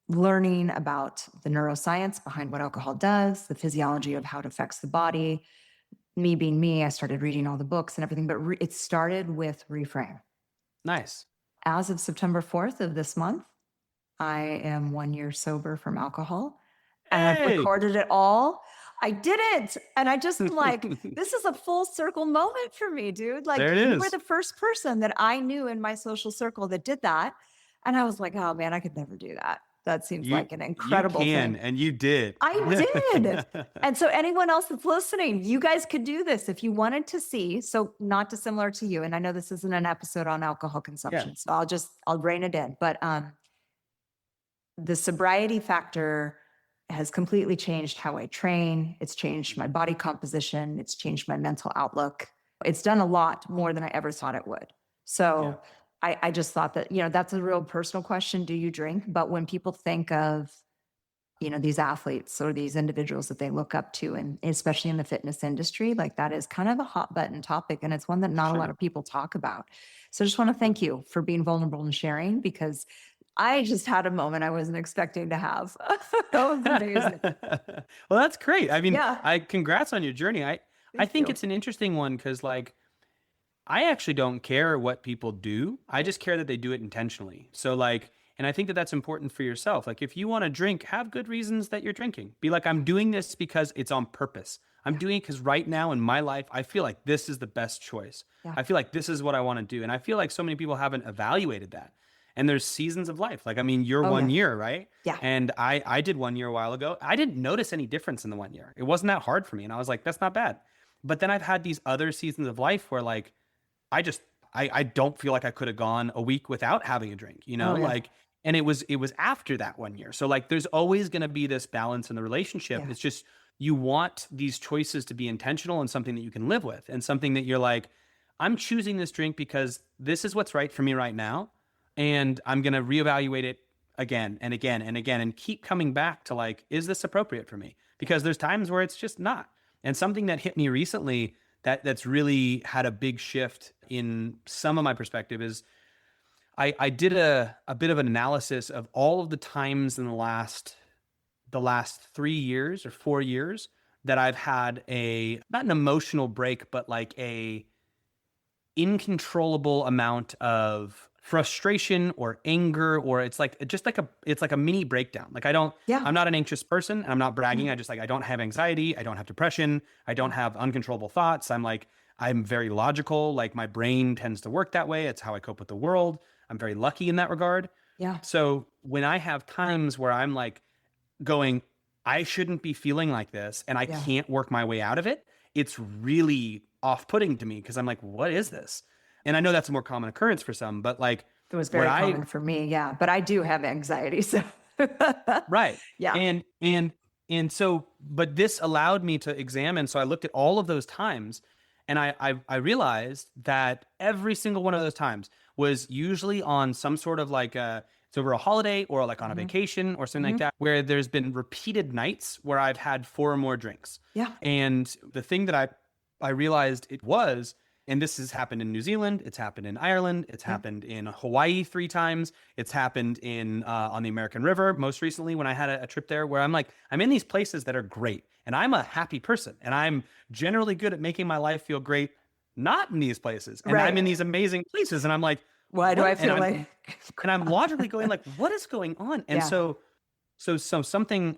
Learning about the neuroscience behind what alcohol does, the physiology of how it affects the body. Me being me, I started reading all the books and everything, but it started with Reframe. Nice. As of September 4th of this month, I am 1 year sober from alcohol, and I've Hey. recorded it all. I did it. And I just like, this is a full circle moment for me, dude. Like, There it you were is. the first person that I knew in my social circle that did that. And I was like, oh man, I could never do that. That seems You like an you incredible can, thing. and you did. I did. And so, anyone else that's listening, you guys could do this if you wanted to see. So, not dissimilar to you. And I know this isn't an episode on alcohol Yeah. consumption. So, I'll rein it in. But the sobriety factor has completely changed how I train. It's changed my body composition. It's changed my mental outlook. It's done a lot more than I ever thought it would. Yeah. So I just thought that, that's a real personal question. Do you drink? But when people think of, these athletes or these individuals that they look up to, and especially in the fitness industry, like that is kind of a hot button topic. And it's one that not a lot Sure. of people talk about. So I just want to thank you for being vulnerable and sharing, because I just had a moment I wasn't expecting to have. That was amazing. Well, that's great. I mean, Yeah. I congrats on your journey. I Thank think you. it's an interesting one because like I actually don't care what people do. I just care that they do it intentionally. So like, and I think that that's important for yourself. Like if you want to drink, have good reasons that you're drinking. Be like, I'm doing this because it's on purpose. I'm Yeah. doing it because right now in my life, I feel like this is the best choice. Yeah. I feel like this is what I want to do. And I feel like so many people haven't evaluated that. And there's seasons of life. Like, I mean, you're Oh, one yeah. year, right? Yeah. And I did 1 year a while ago. I didn't notice any difference in the 1 year. It wasn't that hard for me. And I was like, that's not bad. But then I've had these other seasons of life where like I just I don't feel like I could have gone a week without having a drink, Oh, yeah. like, and it was after that 1 year. So like there's always going to be this balance in the relationship. Yeah. It's just you want these choices to be intentional and something that you can live with and something that you're like, I'm choosing this drink because this is what's right for me right now. And I'm going to reevaluate it again and again and again and keep coming back to like, is this appropriate for me? Because there's times where it's just not. And something that hit me recently that's really had a big shift in some of my perspective is I did a bit of an analysis of all of the times in the last 3 years or 4 years that I've had a not an emotional break, but like a incontrollable amount of frustration or anger, or it's like just like a mini breakdown. Like Yeah. I'm not an anxious person and I'm not bragging. Mm. I just like I don't have anxiety, I don't have depression, I don't have uncontrollable thoughts. I'm very logical. Like my brain tends to work that way. It's how I cope with the world. I'm very lucky in that regard. Yeah. So when I have times where I'm like going, I shouldn't be feeling like this and I Yeah. can't work my way out of it, it's really off-putting to me because I'm like, what is this? And I know that's a more common occurrence for some, but like It was what very I common for me. Yeah. But I do have anxiety. So, right. yeah. And so but this allowed me to examine. So I looked at all of those times and I realized that every single one of those times was usually on some sort of like it's over a holiday or like on a Hmm. vacation or something like Hmm. that, where there's been repeated nights where I've had four or more drinks. Yeah. And the thing that I realized it was, and this has happened in New Zealand, it's happened in Ireland, it's Yeah. happened in Hawaii 3 times, it's happened in on the American River most recently when I had a trip there, where I'm like, I'm in these places that are great and I'm a happy person and I'm generally good at making my life feel great, not in these places. And I'm in Right. these amazing places and I'm like, Why do what? I feel like And I'm logically going like, what is going on? And yeah. so something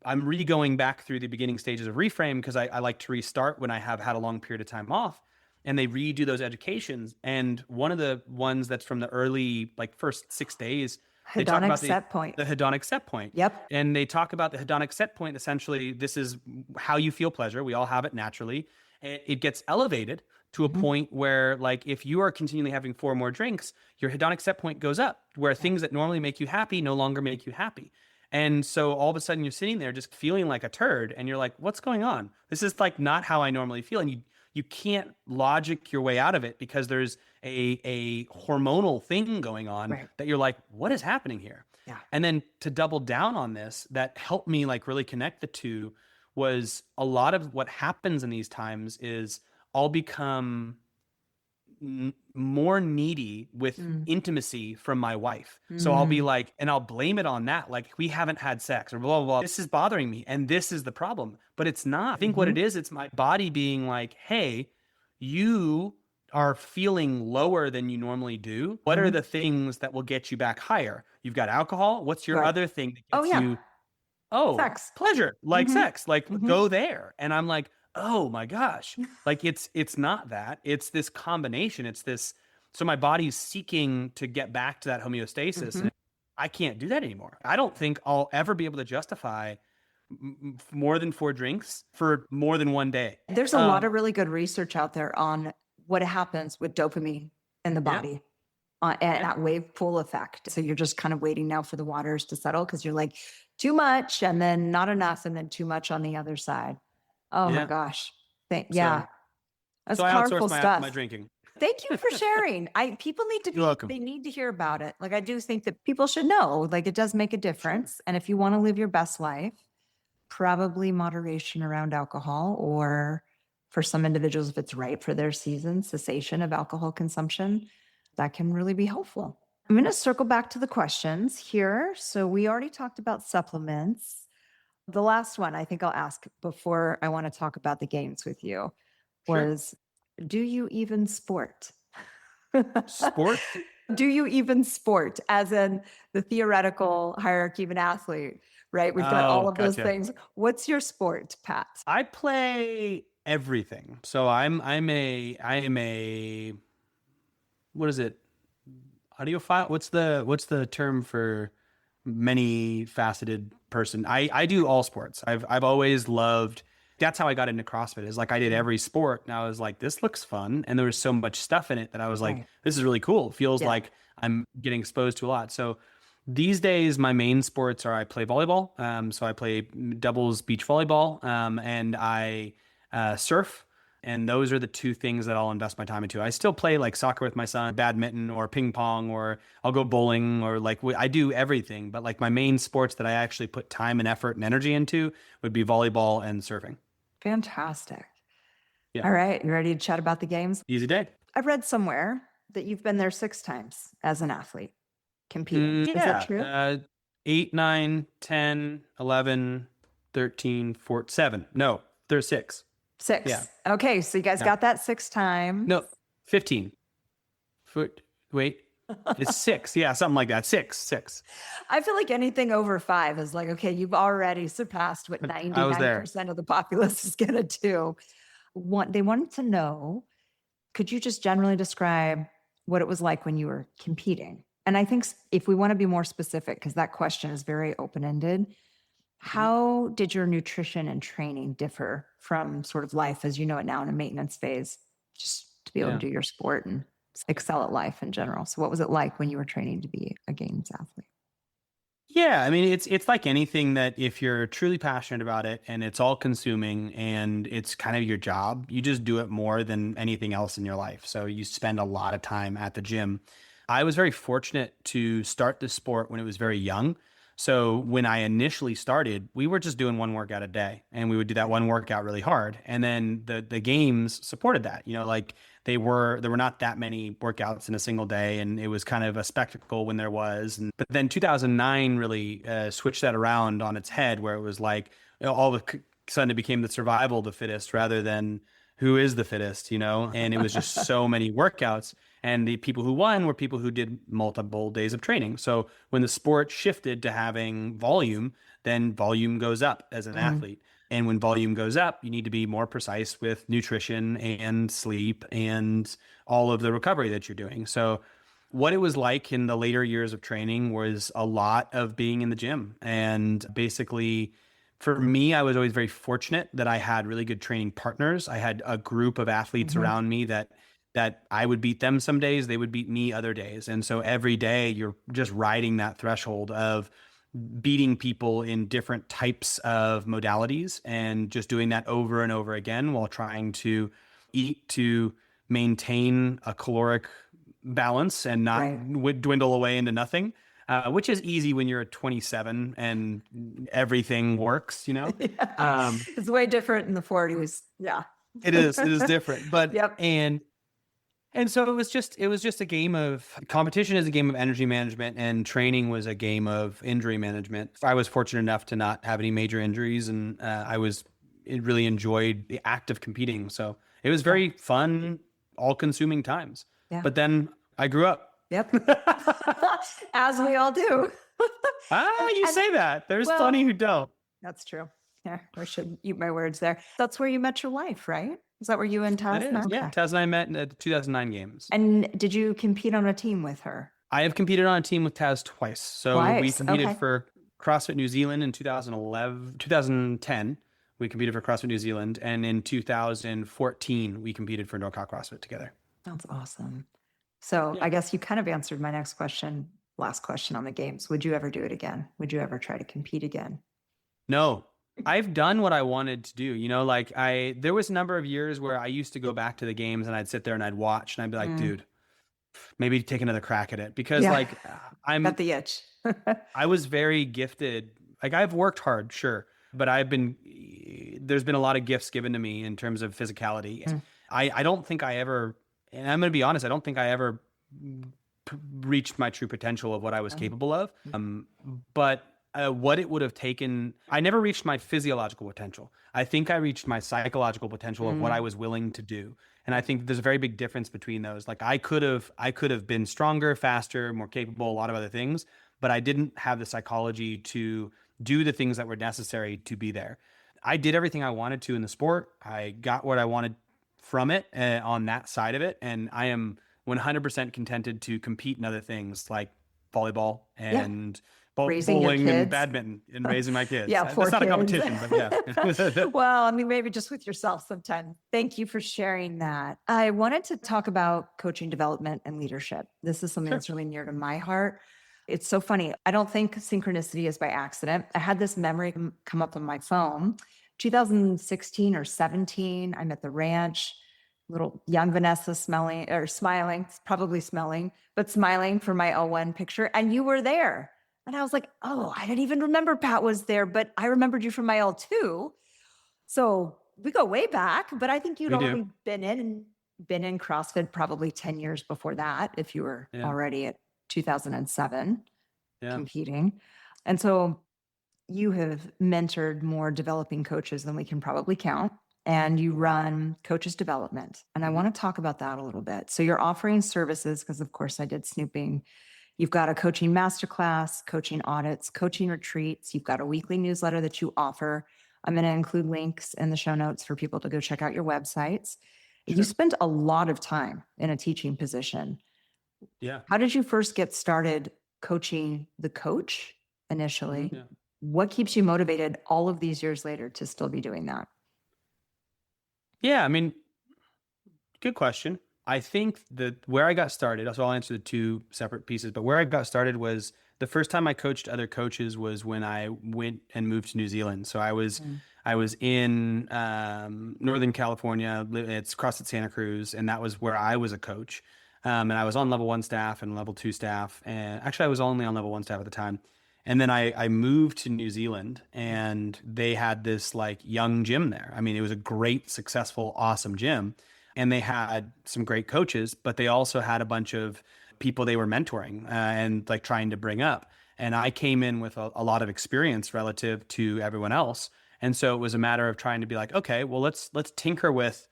I'm re-going back through the beginning stages of Reframe because I like to restart when I have had a long period of time off, and they redo those educations. And one of the ones that's from the early like first 6 days, they talk Hedonic about the set point. the hedonic set point. Yep. And they talk about the hedonic set point. Essentially, this is how you feel pleasure. We all have it naturally. And it gets elevated to a Mhm. point where, like, if you are continually having four more drinks, your hedonic set point goes up, where things that normally make you happy no longer make you happy. And so all of a sudden you're sitting there just feeling like a turd and you're like, what's going on? This is like not how I normally feel. And you can't logic your way out of it because there's a hormonal thing going on Right. that you're like, what is happening here? Yeah. And then to double down on this, that helped me like really connect the two, was a lot of what happens in these times is I'll become more needy with Mm. intimacy from my wife. So I'll be Mm. like, and I'll blame it on that. Like, we haven't had sex or blah, blah, blah. This is bothering me. And this is the problem. But it's not. I think what it Mhm. is, it's my body being like, hey, you are feeling lower than you normally do. What are Mhm. the things that will get you back higher? You've got alcohol. What's your Right. other thing that Oh gets yeah. you? Oh, Sex. pleasure, like Mhm. sex, like Mhm. go there. And I'm like, oh my gosh, like it's not that. It's this combination. It's this. So my body's seeking to get back to that homeostasis, Mhm. and I can't do that anymore. I don't think I'll ever be able to justify more than four drinks for more than one day. There's a lot of really good research out there on what happens with dopamine in the Yeah, body, and yeah, that wave pool effect. So you're just kind of waiting now for the waters to settle because you're like too much and then not enough and then too much on the other side. Oh my yeah. gosh. So Yeah, that's so I outsource powerful my stuff. drinking. Thank you for sharing. People need to You're welcome. they need to hear about it. Like I do think that people should know, like it does make a Sure. difference. And if you want to live your best life, probably moderation around alcohol, or for some individuals, if it's right for their season, cessation of alcohol consumption, that can really be helpful. I'm going to circle back to the questions here. So we already talked about supplements. The last one I think I'll ask before I want to talk about the games with you Sure. was, do you even sport? Sport. Do you even sport, as in the theoretical hierarchy of an athlete, right? We've got all Oh, of those gotcha. things. What's your sport, Pat? I play everything. So I am a what is it? Audiophile? What's the term for many faceted person? I do all sports. I've always loved. That's how I got into CrossFit. Is like I did Mm. every sport, and I was like, this looks fun, and there was so much stuff in it that I was like, Right. this is really cool. It feels Yeah. like I'm getting exposed to a lot. So these days, my main sports are I play volleyball. So I play doubles beach volleyball, and I surf. And those are the two things that I'll invest my time into. I still play like soccer with my son, badminton or ping pong, or I'll go bowling, or like I do everything. But like my main sports that I actually put time and effort and energy into would be volleyball and surfing. Fantastic. Yeah. All right. You ready to chat about the games? Easy day. I read somewhere that you've been there 6 times as an athlete competing. Is that Yeah. true? 8, 9, 10, 11, 13, 14, 7. No, there's 6. Yeah. Six. Okay. So you guys Yeah. got that 6 times. No, 15. Wait. It's 6. Yeah, something like that. 6. I feel like anything over 5 is like, okay, you've already surpassed what I was there. 99% of the populace is going to do. They wanted to know, could you just generally describe what it was like when you were competing? And I think if we want to be more specific, because that question is very open-ended, how did your nutrition and training differ from sort of life as you know it now in a maintenance phase, just to be able to Yeah. do your sport and excel at life in general? So what was it like when you were training to be a games athlete? Yeah, I mean it's like anything that if you're truly passionate about it and it's all consuming and it's kind of your job, you just do it more than anything else in your life. So you spend a lot of time at the gym. I was very fortunate to start this sport when it was very young. So when I initially started, we were just doing one workout a day and we would do that one workout really hard. And then the games supported that. Like there were not that many workouts in a single day, and it was kind of a spectacle when there was. But then 2009 really switched that around on its head, where it was like all of a sudden it became the survival of the fittest rather than who is the fittest, and it was just so many workouts. And the people who won were people who did multiple days of training. So when the sport shifted to having volume, then volume goes up as an athlete. And when volume goes up, you need to be more precise with nutrition and sleep and all of the recovery that you're doing. So what it was like in the later years of training was a lot of being in the gym. And basically, for me, I was always very fortunate that I had really good training partners. I had a group of athletes around me that I would beat them some days, they would beat me other days. And so every day you're just riding that threshold of beating people in different types of modalities and just doing that over and over again while trying to eat to maintain a caloric balance and not dwindle away into nothing, which is easy when you're at 27 and everything works, Yeah. It's way different in the 40s. Yeah. It is different. But Yep. And so it was just a game of competition is a game of energy management, and training was a game of injury management. I was fortunate enough to not have any major injuries, and it really enjoyed the act of competing. So it was very fun, all-consuming times. Yeah. But then I grew up. Yep. As we all do. You say that. There's plenty who don't. That's true. Yeah, I should eat my words there. That's where you met your wife, right? Is that where you and Taz met? Yeah, Taz and I met in the 2009 games. And did you compete on a team with her? I have competed on a team with Taz twice. So we competed for CrossFit New Zealand in 2010. We competed for CrossFit New Zealand. And in 2014, we competed for NorCal CrossFit together. That's awesome. So I guess you kind of answered my next question, last question on the games. Would you ever do it again? Would you ever try to compete again? No. I've done what I wanted to do. There was a number of years where I used to go back to the games and I'd sit there and I'd watch and I'd be like, dude, maybe take another crack at it. Because I'm got the itch. I was very gifted. Like I've worked hard, sure, but there's been a lot of gifts given to me in terms of physicality. I don't think I ever, and I'm going to be honest, I don't think I ever reached my true potential of what I was capable of. But what it would have taken, I never reached my physiological potential. I think I reached my psychological potential of what I was willing to do. And I think there's a very big difference between those. Like I could have been stronger, faster, more capable, a lot of other things, but I didn't have the psychology to do the things that were necessary to be there. I did everything I wanted to in the sport. I got what I wanted from it on that side of it. And I am 100% contented to compete in other things like volleyball and bowling and badminton and raising my kids. Yeah, that's not a competition, but yeah. Well, I mean, maybe just with yourself sometime. Thank you for sharing that. I wanted to talk about coaching development and leadership. This is something that's really near to my heart. It's so funny. I don't think synchronicity is by accident. I had this memory come up on my phone. 2016 or 17, I'm at the ranch, little young Vanessa smiling, probably smelling, but smiling for my L1 picture. And you were there. And I was like, oh, I didn't even remember Pat was there, but I remembered you from my L2. So we go way back, but I think you'd We do. already been in CrossFit probably 10 years before that, if you were Yeah. already at 2007 Yeah. competing. And so you have mentored more developing coaches than we can probably count, and you run coaches development. And I Mhm. want to talk about that a little bit. So you're offering services because, of course, I did snooping. You've got a coaching masterclass, coaching audits, coaching retreats. You've got a weekly newsletter that you offer. I'm going to include links in the show notes for people to go check out your websites. You Sure. spend a lot of time in a teaching position. Yeah. How did you first get started coaching the coach initially? Yeah. What keeps you motivated all of these years later to still be doing that? Yeah. I mean, good question. I think that where I got started, so I'll answer the two separate pieces, but where I got started was the first time I coached other coaches was when I went and moved to New Zealand. So Mm. I was in Northern California. It's CrossFit Santa Cruz, and that was where I was a coach. And I was on level one staff and level two staff, and actually I was only on level one staff at the time. And then I moved to New Zealand, and they had this like young gym there. I mean, it was a great, successful, awesome gym, and they had some great coaches, but they also had a bunch of people they were mentoring and like trying to bring up. And I came in with a lot of experience relative to everyone else, and so it was a matter of trying to be like, okay, well, let's tinker with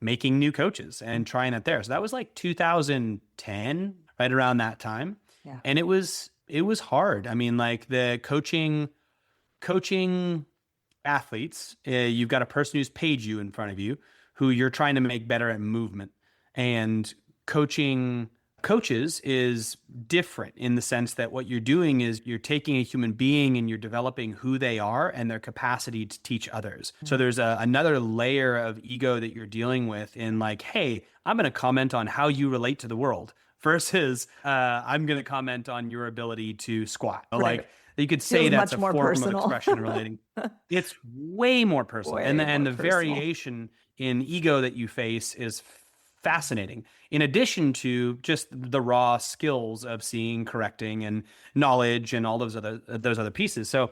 making new coaches and trying it there. So that was like 2010, right around that time, Yeah. and it was hard. I mean, like the coaching athletes, you've got a person who's paid you in front of you who you're trying to make better at movement. And coaching coaches is different in the sense that what you're doing is you're taking a human being and you're developing who they are and their capacity to teach others. So there's another layer of ego that you're dealing with in like, hey, I'm going to comment on how you relate to the world versus I'm going to comment on your ability to squat. Right. Like you could say Feels that's much a more form of personal. expression relating. It's way more personal. And Way more the personal. variation in ego that you face is fascinating. In addition to just the raw skills of seeing, correcting, and knowledge and all those other pieces. So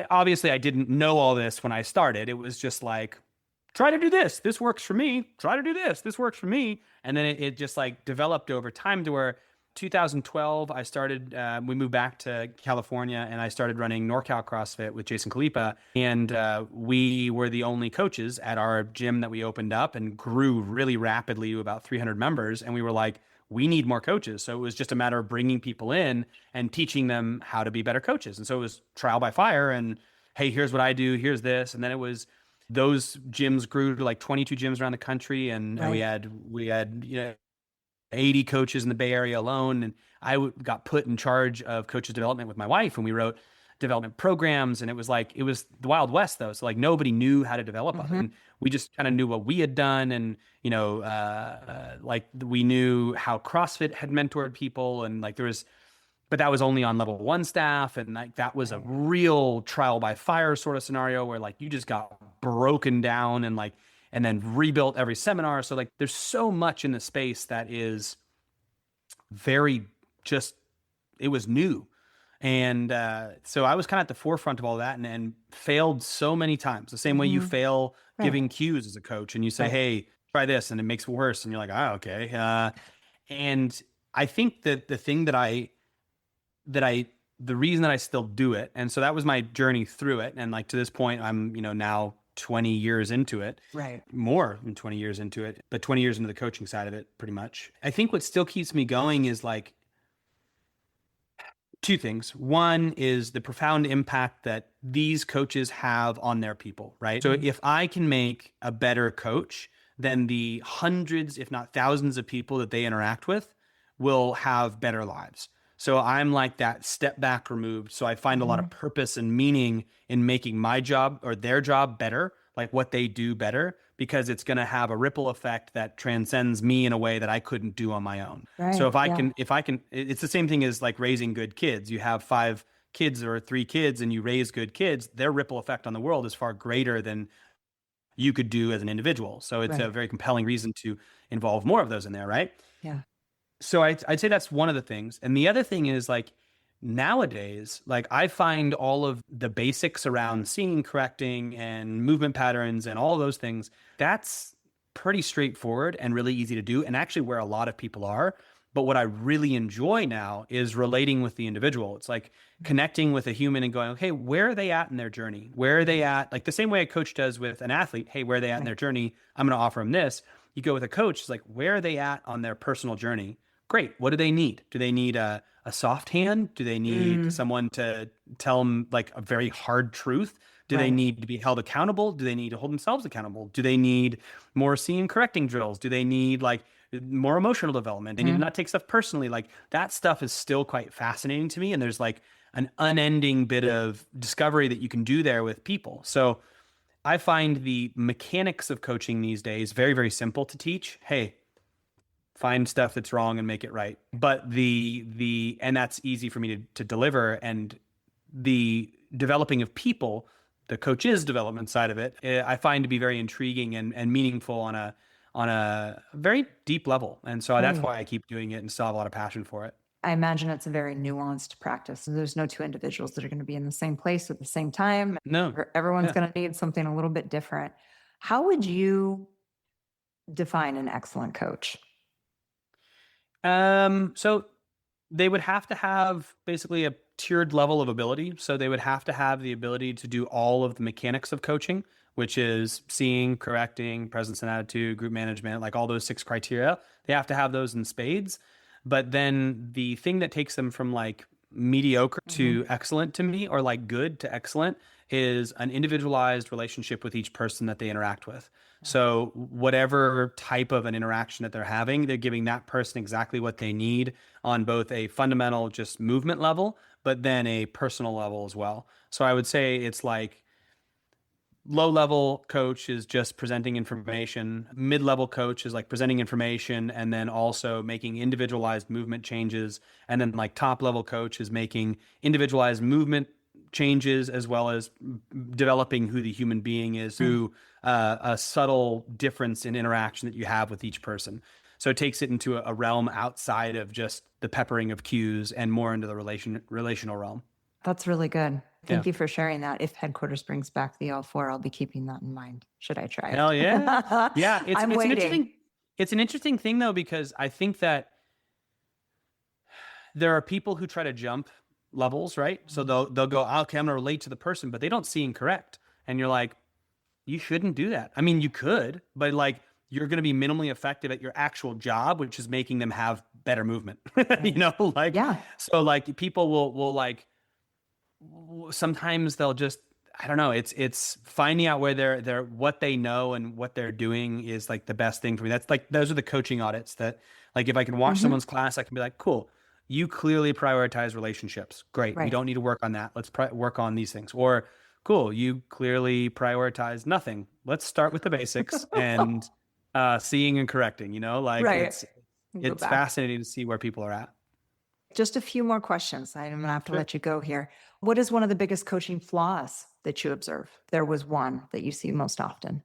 obviously I didn't know all this when I started. It was just like, try to do this. This works for me. Try to do this. This works for me. And then it just like developed over time to where 2012, I started, we moved back to California and I started running NorCal CrossFit with Jason Kalipa. And we were the only coaches at our gym that we opened up and grew really rapidly to about 300 members. And we were like, we need more coaches. So it was just a matter of bringing people in and teaching them how to be better coaches. And so it was trial by fire and, hey, here's what I do, here's this. And then it was, those gyms grew to like 22 gyms around the country. And we Right. had, 80 coaches in the Bay Area alone. And got put in charge of coaches development with my wife, and we wrote development programs. And it was the Wild West though. So like nobody knew how to develop other. Mhm. And we just kind of knew what we had done. And, like we knew how CrossFit had mentored people. And like but that was only on level one staff. And like that was a Right. real trial by fire sort of scenario where like you just got broken down and then rebuilt every seminar. So like there's so much in the space that is very just, it was new. And so I was kind of at the forefront of all that and failed so many times. The same way you Mhm. fail Right. giving cues as a coach and you say, Right. hey, try this, and it makes it worse. And you're like, oh, okay. And I think that the thing that I the reason that I still do it, and so that was my journey through it. And like to this point, I'm now 20 years into it, Right. more than 20 years into it, but 20 years into the coaching side of it, pretty much. I think what still keeps me going is like two things. One is the profound impact that these coaches have on their people, right? So Mhm. if I can make a better coach, then the hundreds, if not thousands of people that they interact with will have better lives. So I'm like that step back removed. So I find a lot of Mhm. purpose and meaning in making my job or their job better, like what they do better, because it's going to have a ripple effect that transcends me in a way that I couldn't do on my own. So Right. Yeah. if I can, it's the same thing as like raising good kids. You have five kids or three kids and you raise good kids, their ripple effect on the world is far greater than you could do as an individual. So it's a Right. very compelling reason to involve more of those in there, right? Yeah. So I'd say that's one of the things. And the other thing is like nowadays, like I find all of the basics around seeing, correcting, and movement patterns and all those things, that's pretty straightforward and really easy to do, and actually where a lot of people are. But what I really enjoy now is relating with the individual. It's like connecting with a human and going, okay, where are they at in their journey? Where are they at? Like the same way a coach does with an athlete. Hey, where are they at in their journey? I'm going to offer them this. You go with a coach, it's like, where are they at on their personal journey? Great. What do they need? Do they need a soft hand? Do they need Mm, someone to tell them like a very hard truth? Do they right. need to be held accountable? Do they need to hold themselves accountable? Do they need more seeing correcting drills? Do they need like more emotional development? They need to Mhm. not take stuff personally. Like that stuff is still quite fascinating to me. And there's like an unending bit of discovery that you can do there with people. So I find the mechanics of coaching these days very, very simple to teach. Hey, find stuff that's wrong and make it right. But the and that's easy for me to deliver. And the developing of people, the coach's development side of it, I find to be very intriguing and meaningful on a very deep level. And so that's Right. why I keep doing it and still have a lot of passion for it. I imagine it's a very nuanced practice. There's no two individuals that are going to be in the same place at the same time. No. Everyone's Yeah. going to need something a little bit different. How would you define an excellent coach? So they would have to have basically a tiered level of ability. So they would have to have the ability to do all of the mechanics of coaching, which is seeing, correcting, presence and attitude, group management, like all those six criteria. They have to have those in spades. But then the thing that takes them from like mediocre Mhm. to excellent to me, or like good to excellent, is an individualized relationship with each person that they interact with. So, whatever type of an interaction that they're having, they're giving that person exactly what they need on both a fundamental, just movement level, but then a personal level as well. So, I would say it's like low level coach is just presenting information, mid level coach is like presenting information and then also making individualized movement changes. And then, like, top level coach is making individualized movement changes as well as developing who the human being is Mm. through a subtle difference in interaction that you have with each person. So it takes it into a realm outside of just the peppering of cues and more into the relational realm. That's really good. Yeah. Thank you for sharing that. If headquarters brings back the L4, I'll be keeping that in mind. Should I try Hell yeah. it? Yeah, I'm it's an waiting. interesting thing though, because I think that there are people who try to jump levels, right? So they'll go, okay, I'm gonna relate to the person, but they don't see and correct. And you're like, you shouldn't do that. I mean, you could, but like you're gonna be minimally effective at your actual job, which is making them have better movement. You Right. know, like Yeah. so like people will like sometimes they'll just, I don't know, it's finding out where they're what they know and what they're doing is like the best thing for me. That's like those are the coaching audits that, like, if I can watch Hmm. someone's class, I can be like, cool, you clearly prioritize relationships, great, we Right. don't need to work on that, let's work on these things. Or cool, you clearly prioritize nothing, let's start with the basics and seeing and correcting, you know, like Right. it's Go it's back. fascinating to see where people are at. Just a few more questions. I'm going to have to Sure. let you go here. What is one of the biggest coaching flaws that you observe? There was one that you see most often.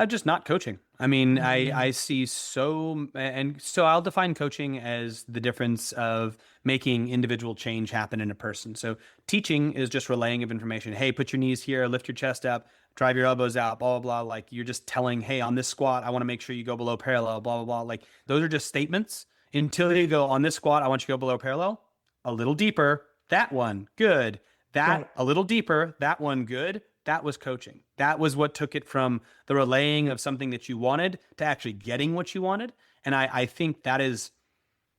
Just not coaching. I mean, Mhm. I see so, and so I'll define coaching as the difference of making individual change happen in a person. So teaching is just relaying of information. Hey, put your knees here, lift your chest up, drive your elbows out, blah, blah, blah. Like you're just telling, hey, on this squat, I want to make sure you go below parallel, blah, blah, blah. Like those are just statements until you go on this squat, I want you to go below parallel, a little deeper. That one, good. That Right. a little deeper, that one, good. That was coaching. That was what took it from the relaying of something that you wanted to actually getting what you wanted. And I think that is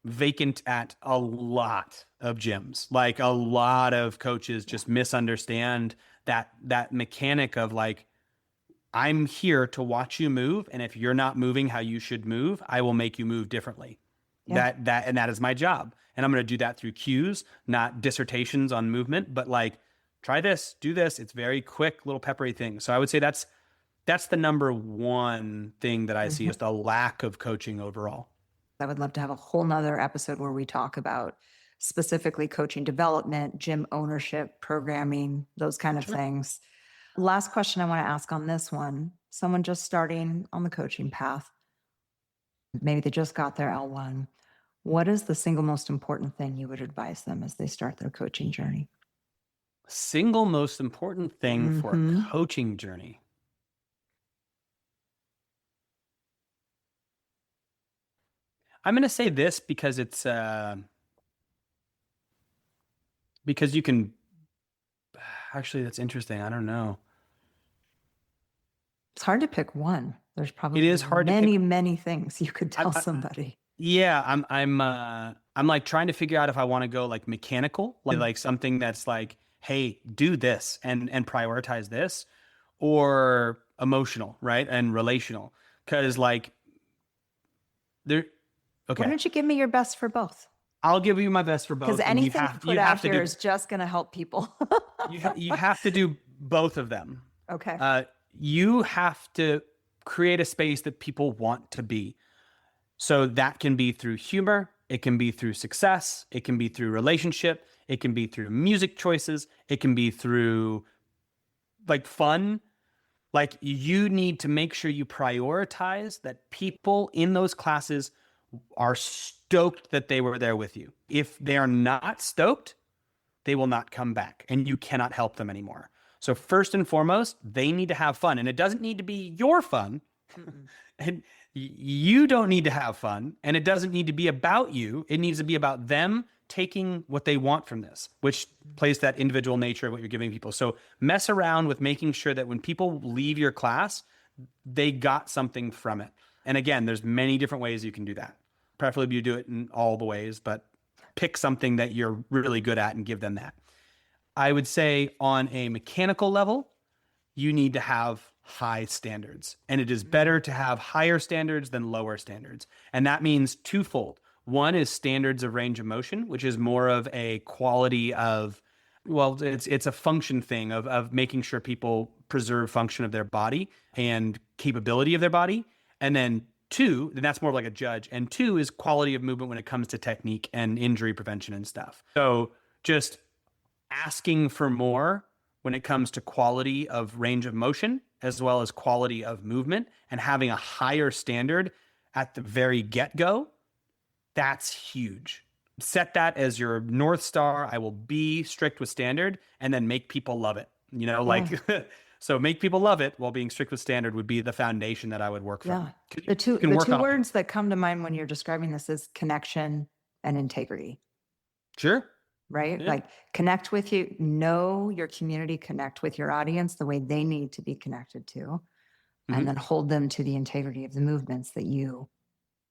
vacant at a lot of gyms. Like a lot of coaches Yeah. just misunderstand that mechanic of like, I'm here to watch you move, and if you're not moving how you should move, I will make you move differently. Yeah. That is my job. And I'm going to do that through cues, not dissertations on movement, but like try this, do this. It's very quick little peppery thing. So I would say that's the number one thing that I see Mhm. is the lack of coaching overall. I would love to have a whole nother episode where we talk about specifically coaching development, gym ownership, programming, those kind of Sure. things. Last question I want to ask on this one, someone just starting on the coaching path, maybe they just got their L1. What is the single most important thing you would advise them as they start their coaching journey? Single most important thing for a Mm-hmm. coaching journey. I'm going to say this because it's because you can actually, that's interesting. I don't know. It's hard to pick one. There's It probably is hard to pick. many things you could tell I, somebody. yeah, I'm like trying to figure out if I want to go like mechanical, like something that's like, hey, do this and prioritize this, or emotional, right? And relational. Because like there, Why okay, don't you give me your best for both? I'll give you my best for Because both, and anything you put you out have to here do is just going to help people. you have to do both of them. Okay. Uh, you have to create a space that people want to be. So that can be through humor, it can be through success, it can be through relationship, it can be through music choices, it can be through like fun. Like you need to make sure you prioritize that people in those classes are stoked that they were there with you. If they are not stoked, they will not come back and you cannot help them anymore. So first and foremost, they need to have fun, and it doesn't need to be your fun. And you don't need to have fun, and it doesn't need to be about you. It needs to be about them taking what they want from this, which plays that individual nature of what you're giving people. So mess around with making sure that when people leave your class, they got something from it. And again, there's many different ways you can do that. Preferably you do it in all the ways, but pick something that you're really good at and give them that. I would say on a mechanical level, you need to have high standards. And it is better to have higher standards than lower standards. And that means twofold. One is standards of range of motion, which is more of a quality of, well, it's a function thing of making sure people preserve function of their body and capability of their body. And then two, then that's more like a judge. And two is quality of movement when it comes to technique and injury prevention and stuff. So just asking for more when it comes to quality of range of motion as well as quality of movement and having a higher standard at the very get-go, that's huge. Set that as your North Star. I will be strict with standard and then make people love it. You know, like, Yeah. so make people love it while being strict with standard would be the foundation that I would work Yeah. from. The You can the work two on, words that come to mind when you're describing this is connection and integrity, sure. right? Yeah. Like connect with you, know your community, connect with your audience the way they need to be connected to, and Mhm. then hold them to the integrity of the movements that you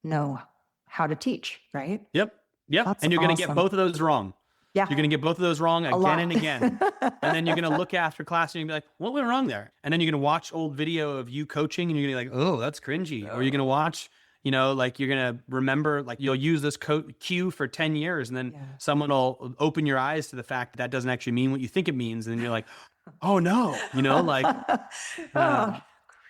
know how to teach, right? Yep. Yep. That's And you're going to get awesome. both of those wrong. Yeah, You're going to get both of those wrong a again and lot. again. And then you're going to look after class and you're going to be like, what went wrong there? And then you're going to watch old video of you coaching and you're going to be like, oh, that's cringy. Or you're going to watch, you know, like you're going to remember, like you'll use this cue for 10 years and then Yeah. someone will open your eyes to the fact that that doesn't actually mean what you think it means. And then you're like, oh no, you know, like, Oh,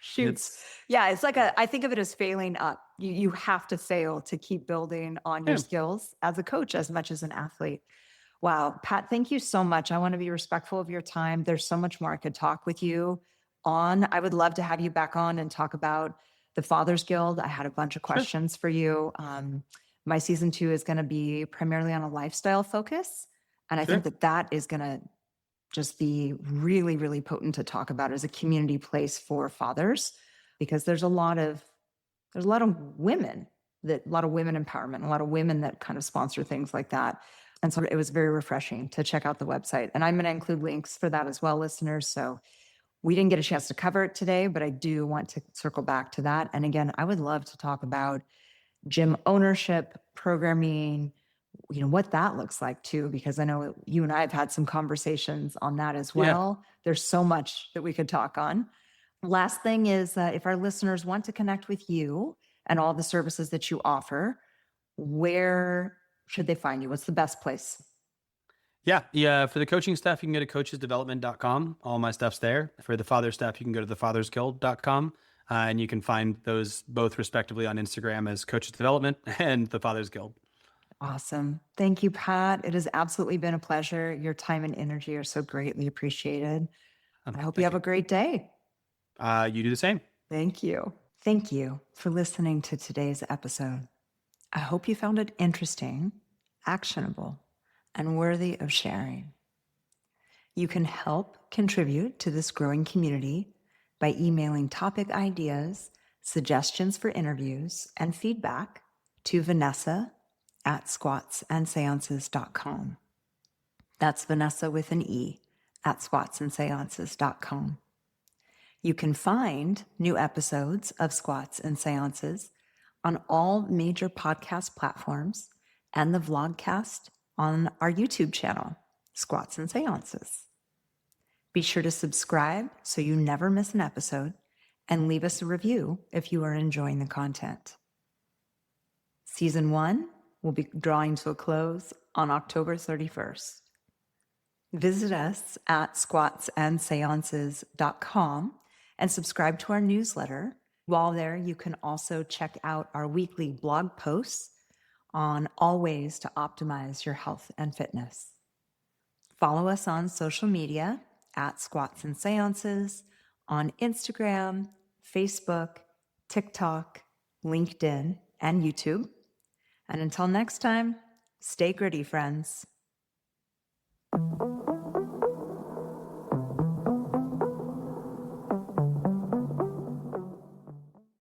shoot. it's, Yeah, it's like I think of it as failing up. You have to fail to keep building on your yeah, skills as a coach as much as an athlete. Wow, Pat, thank you so much. I want to be respectful of your time. There's so much more I could talk with you on. I would love to have you back on and talk about the Fathers Guild. I had a bunch of sure, questions for you. My season 2 is going to be primarily on a lifestyle focus. And I think sure. that that is going to just be really, really potent to talk about as a community place for fathers, because there's a lot of women a lot of women empowerment, a lot of women that kind of sponsor things like that. And so it was very refreshing to check out the website. And I'm going to include links for that as well, listeners. So we didn't get a chance to cover it today, but I do want to circle back to that. And again, I would love to talk about gym ownership, programming, what that looks like too, because I know you and I have had some conversations on that as Yeah, well. There's so much that we could talk on. Last thing is if our listeners want to connect with you and all the services that you offer, where should they find you? What's the best place? yeah, yeah. For the coaching stuff, you can go to coachesdevelopment.com. All my stuff's there. For the father stuff, you can go to thefathersguild.com. And you can find those both respectively on Instagram as Coaches Development and the Fathers Guild. Awesome. Thank you, Pat. It has absolutely been a pleasure. Your time and energy are so greatly appreciated. I hope you Thank have you. a great day. You do the same. Thank you. Thank you for listening to today's episode. I hope you found it interesting, actionable, and worthy of sharing. You can help contribute to this growing community by emailing topic ideas, suggestions for interviews, and feedback to Vanessa at squatsandseances.com. That's Vanessa with an E at squatsandseances.com. You can find new episodes of Squats and Seances on all major podcast platforms and the vlogcast on our YouTube channel, Squats and Seances. Be sure to subscribe so you never miss an episode and leave us a review if you are enjoying the content. Season 1 will be drawing to a close on October 31st. Visit us at squatsandseances.com and subscribe to our newsletter. While there, you can also check out our weekly blog posts on all ways to optimize your health and fitness. Follow us on social media at Squats and Seances on Instagram, Facebook, TikTok, LinkedIn, and YouTube. And until next time, stay gritty, friends.